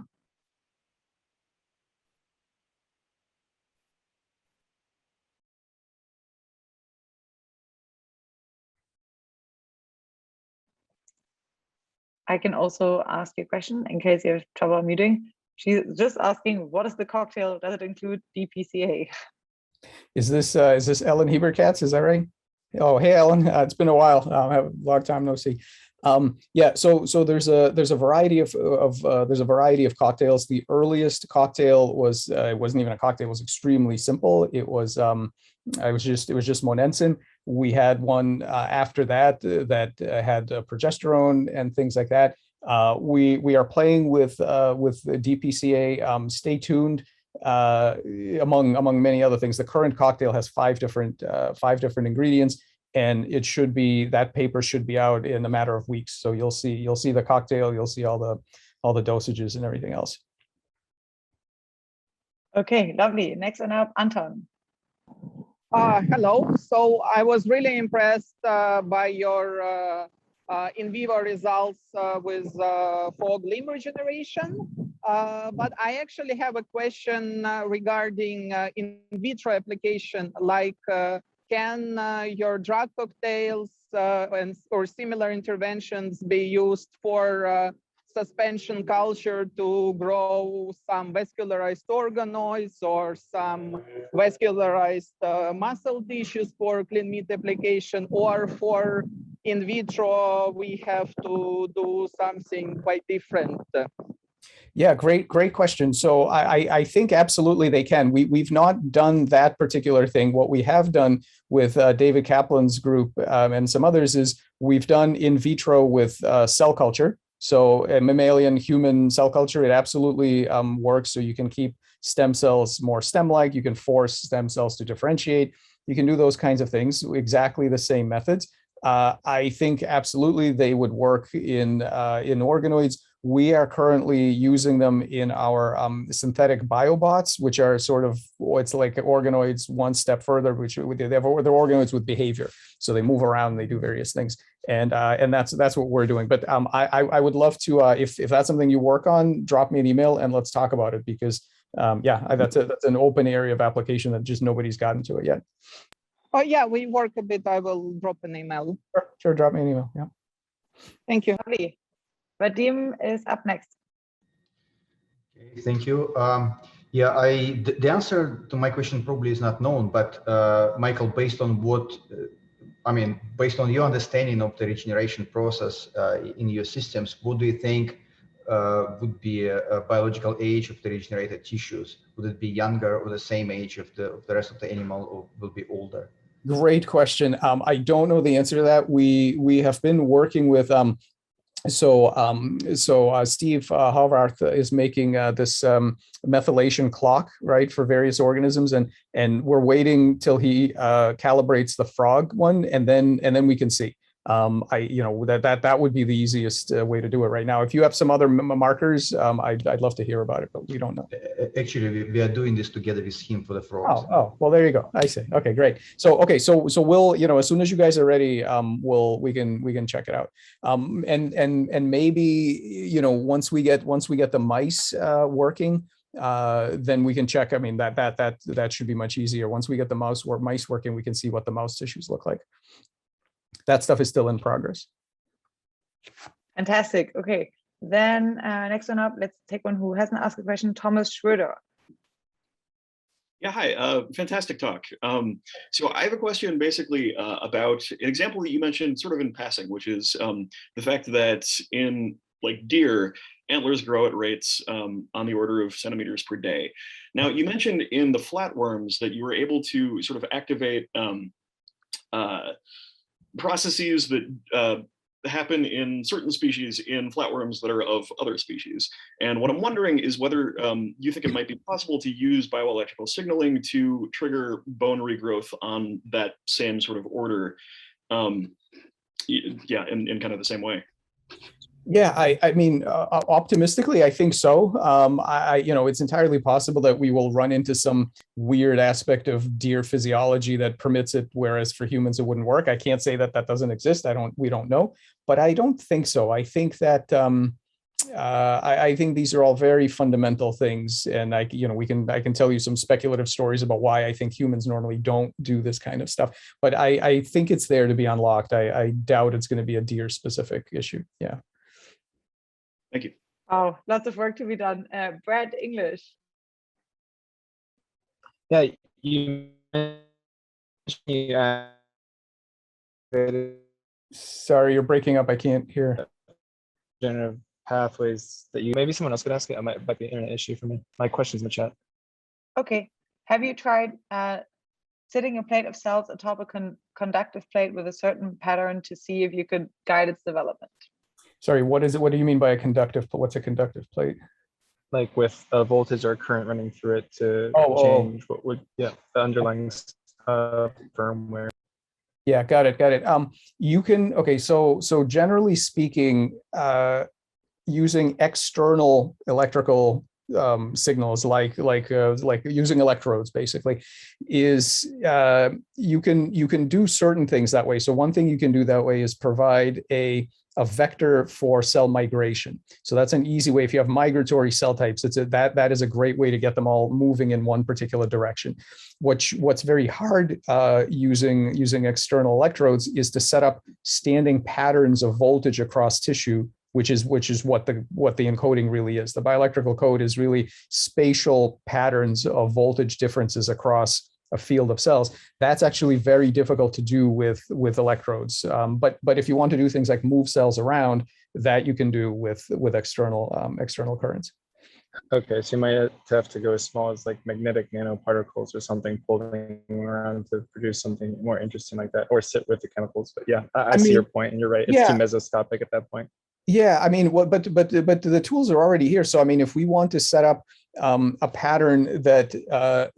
I can also ask you a question in case you have trouble muting. She's just asking, what is the cocktail? Does it include DPCA? Is this Ellen Heberkatz? Is that right? Oh, hey, Ellen. It's been a while. Have a long time no see. Yeah, so there's a variety of cocktails. The earliest cocktail was it wasn't even a cocktail. It was extremely simple. It was just monensin. We had one after that had progesterone and things like that. We are playing with DPCA. Stay tuned. Among many other things, the current cocktail has five different ingredients. And that paper should be out in a matter of weeks. So you'll see the cocktail, you'll see all the dosages and everything else. Okay, lovely. Next one up, Anton. Hello. So I was really impressed by your in vivo results with fog limb regeneration. But I actually have a question regarding in vitro application, like can your drug cocktails or similar interventions be used for suspension culture to grow some vascularized organoids or some vascularized muscle tissues for clean meat application, or for in vitro we have to do something quite different? Yeah, great question. So I think absolutely they can. We've not done that particular thing. What we have done with David Kaplan's group and some others is we've done in vitro with cell culture. So a mammalian human cell culture, it absolutely works. So you can keep stem cells more stem-like. You can force stem cells to differentiate. You can do those kinds of things, exactly the same methods. I think absolutely they would work in organoids. We are currently using them in our synthetic biobots, which are sort of, it's like organoids one step further, which they're organoids with behavior. So they move around, they do various things. And that's what we're doing. But I would love to, if that's something you work on, drop me an email and let's talk about it, because yeah, that's an open area of application that just nobody's gotten to it yet. Oh yeah, we work a bit. I will drop an email. Sure, drop me an email. Yeah. Thank you. Lovely. Vadim is up next. Okay, thank you. Yeah, the answer to my question probably is not known, but Michael, based on what, based on your understanding of the regeneration process in your systems, what do you think would be a biological age of the regenerated tissues? Would it be younger or the same age of the rest of the animal, or will be older? Great question. I don't know the answer to that. We have been working with Steve Havarth is making this methylation clock, right, for various organisms, and we're waiting till he calibrates the frog one, and then we can see. That would be the easiest way to do it right now. If you have some other markers, I'd love to hear about it, but we don't know. Actually, we are doing this together with him for the frogs. Oh, well, there you go. I see. Okay, great. So we'll, as soon as you guys are ready, we can check it out. And maybe, once we get the mice working, then we can check. I mean, that should be much easier. Once we get the mice working, we can see what the mouse tissues look like. That stuff is still in progress. Fantastic. Okay, then next one up, let's take one who hasn't asked a question, Thomas Schroeder. Yeah, hi, fantastic talk. So I have a question basically about an example that you mentioned sort of in passing, which is the fact that in deer, antlers grow at rates on the order of centimeters per day. Now, you mentioned in the flatworms that you were able to sort of activate processes that happen in certain species in flatworms that are of other species. And what I'm wondering is whether you think it might be possible to use bioelectrical signaling to trigger bone regrowth on that same sort of order. Yeah, in kind of the same way. Yeah, I mean, optimistically, I think so. It's entirely possible that we will run into some weird aspect of deer physiology that permits it, whereas for humans it wouldn't work. I can't say that that doesn't exist. We don't know, but I don't think so. I think that I think these are all very fundamental things, and I can tell you some speculative stories about why I think humans normally don't do this kind of stuff. But I think it's there to be unlocked. I doubt it's going to be a deer specific issue. Yeah. Thank you. Oh, lots of work to be done. Brad, English. Yeah, you mentioned Sorry, you're breaking up. I can't hear. Generative pathways that maybe someone else could ask it. It might be an internet issue for me. My question's in the chat. Okay. Have you tried sitting a plate of cells atop a conductive plate with a certain pattern to see if you could guide its development? Sorry, what is it? What do you mean by a conductive? What's a conductive plate? Like with a voltage or current running through it to change what would, the underlying firmware. Yeah, got it. You can, so generally speaking, using external electrical signals like using electrodes basically is you can do certain things that way. So one thing you can do that way is provide a vector for cell migration. So that's an easy way. If you have migratory cell types, that is a great way to get them all moving in one particular direction. What's very hard using external electrodes is to set up standing patterns of voltage across tissue, which is what the encoding really is. The bioelectrical code is really spatial patterns of voltage differences across a field of cells. That's actually very difficult to do with electrodes. But if you want to do things like move cells around, that you can do with external currents. Okay, so you might have to go as small as like magnetic nanoparticles or something, pulling around to produce something more interesting like that, or sit with the chemicals. But yeah, I see your point, and you're right. It's too mesoscopic at that point. Yeah, I mean, but the tools are already here. So I mean, if we want to set up a pattern that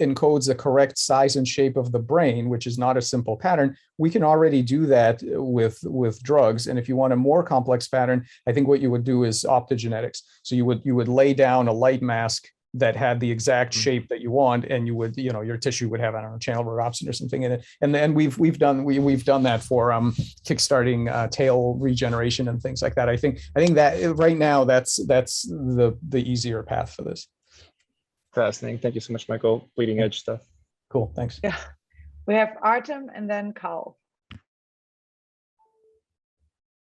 encodes the correct size and shape of the brain, which is not a simple pattern, we can already do that with drugs. And if you want a more complex pattern, I think what you would do is optogenetics. So you would lay down a light mask that had the exact shape that you want, and you would, your tissue would have, I don't know, channel rhodopsin or something in it. And then we've done that for kickstarting tail regeneration and things like that. I think that right now that's the easier path for this. Fascinating. Thank you so much, Michael. Bleeding edge stuff. Cool. Thanks. Yeah. We have Artem and then Carl.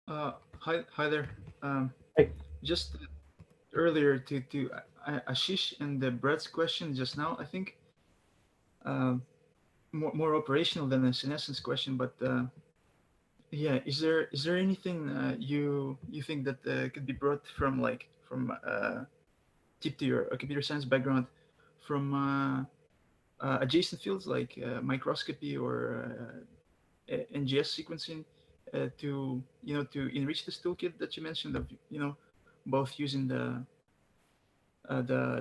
Hi there. Hey. Just earlier to Ashish and the Brett's question just now, I think more operational than a senescence question, but yeah, is there anything you think that could be brought from tip to your computer science background from adjacent fields like microscopy or NGS sequencing to enrich this toolkit that you mentioned of both using the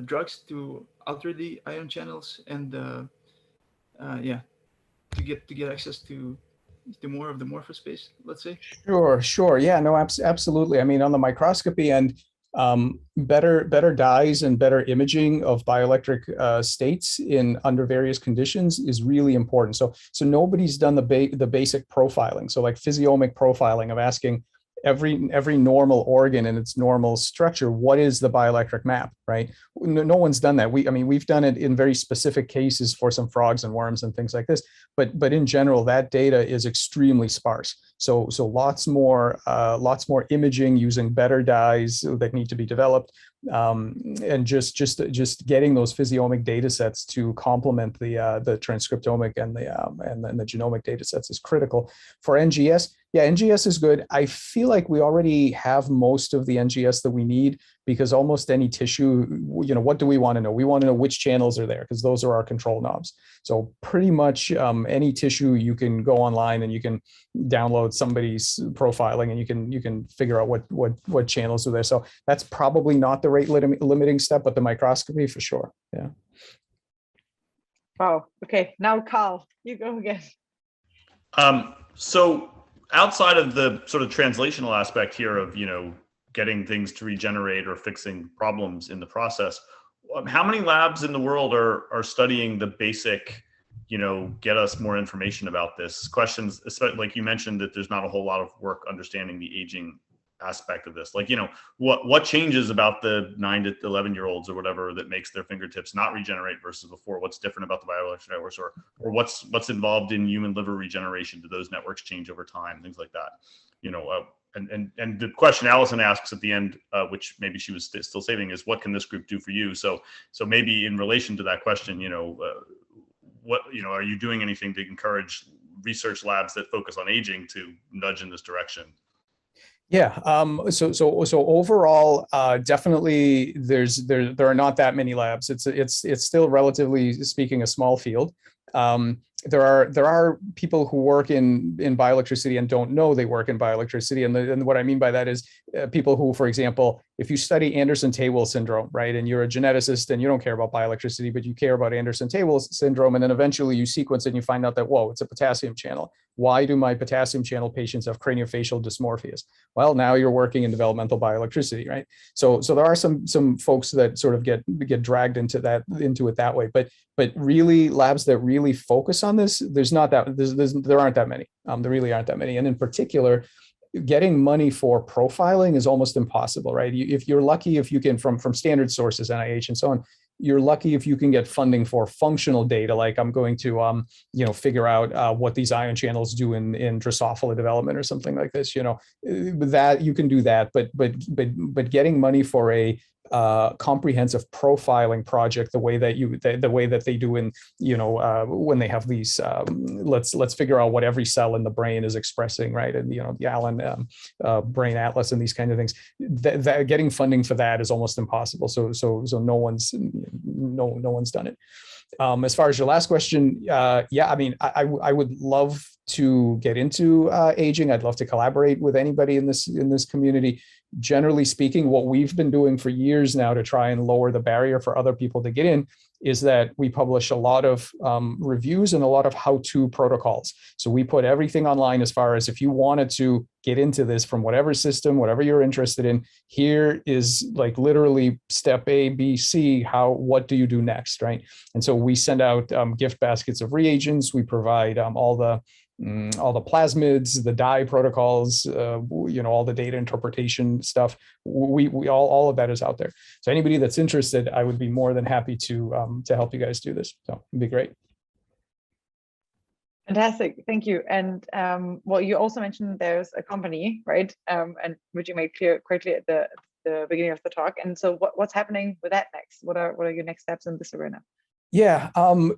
drugs to alter the ion channels and to get access to more of the morphospace, let's say? Sure. Yeah, no, absolutely. I mean, on the microscopy end, better dyes and better imaging of bioelectric states under various conditions is really important. So nobody's done the basic profiling. So like physiomic profiling of asking every normal organ in its normal structure, what is the bioelectric map, right? No one's done that. We've done it in very specific cases for some frogs and worms and things like this, but in general, that data is extremely sparse. So lots more imaging using better dyes that need to be developed, and just getting those physiomic data sets to complement the transcriptomic and the genomic data sets is critical. For NGS, Yeah, NGS is good. I feel like we already have most of the NGS that we need, because almost any tissue, what do we want to know? We want to know which channels are there, because those are our control knobs. So pretty much any tissue, you can go online and you can download somebody's profiling, and you can figure out what channels are there. So that's probably not the rate limiting step, but the microscopy for sure. Yeah. Wow. Okay. Now, Carl, you go again. So outside of the sort of translational aspect here of, getting things to regenerate or fixing problems in the process, how many labs in the world are studying the basic, get us more information about this questions, especially like you mentioned that there's not a whole lot of work understanding the aging aspect of this, like, what changes about the 9 to 11-year-olds or whatever that makes their fingertips not regenerate versus before? What's different about the bioelectric networks, or what's involved in human liver regeneration? Do those networks change over time? Things like that, and the question Allison asks at the end, which maybe she was still saving, is what can this group do for you? So maybe in relation to that question, what, are you doing anything to encourage research labs that focus on aging to nudge in this direction? Yeah. So overall, definitely there are not that many labs. It's still, relatively speaking, a small field. There are people who work in bioelectricity and don't know they work in bioelectricity. And what I mean by that is people who, for example, if you study Anderson-Tawil syndrome, right, and you're a geneticist and you don't care about bioelectricity, but you care about Anderson-Tawil syndrome, and then eventually you sequence it and you find out that, whoa, it's a potassium channel. Why do my potassium channel patients have craniofacial dysmorphias? Well, now you're working in developmental bioelectricity, right? So there are some folks that sort of get dragged into it that way, but really labs that really focus on this, there aren't that many. There really aren't that many, and in particular, getting money for profiling is almost impossible, right? If you're lucky, if you can, from standard sources, NIH and so on, you're lucky if you can get funding for functional data, like I'm going to, figure out what these ion channels do in Drosophila development or something like this. That you can do that, but getting money for a comprehensive profiling project, the way that they do in, when they have these, let's figure out what every cell in the brain is expressing, right? And the Allen brain atlas and these kind of things. That getting funding for that is almost impossible. So no one's done it. As far as your last question, yeah, I mean, I would love to get into aging. I'd love to collaborate with anybody in this community. Generally speaking, what we've been doing for years now to try and lower the barrier for other people to get in is that we publish a lot of reviews and a lot of how-to protocols. So we put everything online as far as if you wanted to get into this from whatever system, whatever you're interested in, here is like literally step A, B, C, what do you do next, right? And so we send out gift baskets of reagents. We provide all the plasmids, the dye protocols, all the data interpretation stuff. We all of that is out there. So anybody that's interested, I would be more than happy to help you guys do this. So it'd be great. Fantastic, thank you. And well, you also mentioned there's a company, right? And which you made clear quickly at the beginning of the talk. And so what's happening with that next? What are your next steps in this arena? Yeah,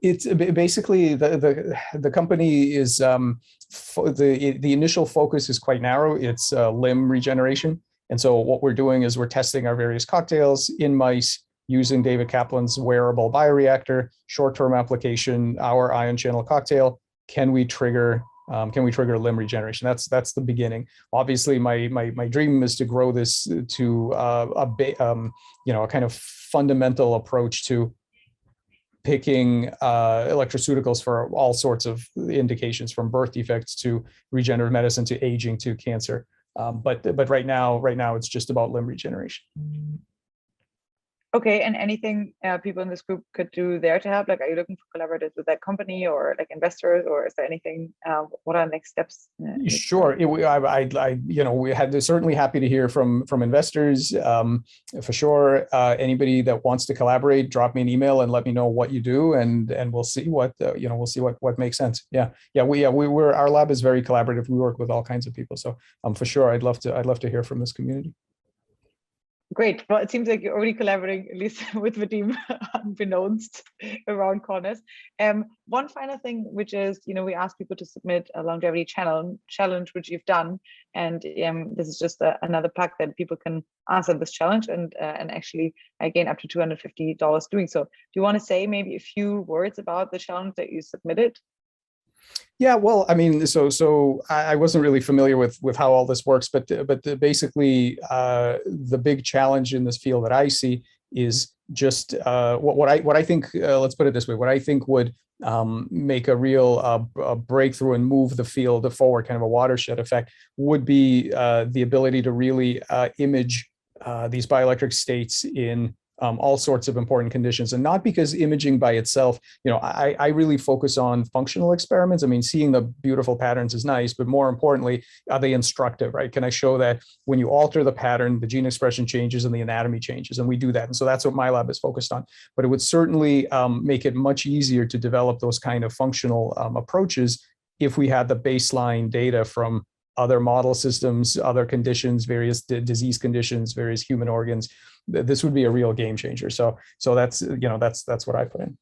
it's basically the company is the initial focus is quite narrow. It's limb regeneration, and so what we're doing is we're testing our various cocktails in mice using David Kaplan's wearable bioreactor, short-term application, our ion channel cocktail. Can we trigger limb regeneration? That's the beginning. Obviously, my dream is to grow this to a kind of fundamental approach to picking electroceuticals for all sorts of indications, from birth defects to regenerative medicine to aging to cancer. But right now it's just about limb regeneration. Okay, and anything people in this group could do there to help? Like, are you looking for collaborators with that company or like investors, or is there anything? What are next steps? Sure, we had certainly happy to hear from investors for sure. Anybody that wants to collaborate, drop me an email and let me know what you do, and we'll see what what makes sense. Yeah. Our lab is very collaborative. We work with all kinds of people, so for sure, I'd love to hear from this community. Great. Well, it seems like you're already collaborating, at least with the team, unbeknownst, around corners. One final thing, which is, we ask people to submit a longevity challenge, which you've done, and this is just another plug that people can answer this challenge and actually gain up to $250 doing so. Do you want to say maybe a few words about the challenge that you submitted? Yeah, well, I mean, so I wasn't really familiar with how all this works, but basically the big challenge in this field that I see is just what I think. Let's put it this way: what I think would make a real breakthrough and move the field forward, kind of a watershed effect, would be the ability to really image these bioelectric states in all sorts of important conditions. And not because imaging by itself, I really focus on functional experiments. I mean, seeing the beautiful patterns is nice, but more importantly, are they instructive, right? Can I show that when you alter the pattern, the gene expression changes and the anatomy changes? And we do that. And so that's what my lab is focused on. But it would certainly make it much easier to develop those kind of functional approaches if we had the baseline data from other model systems, other conditions, various disease conditions, various human organs. This would be a real game changer. So that's what I put in.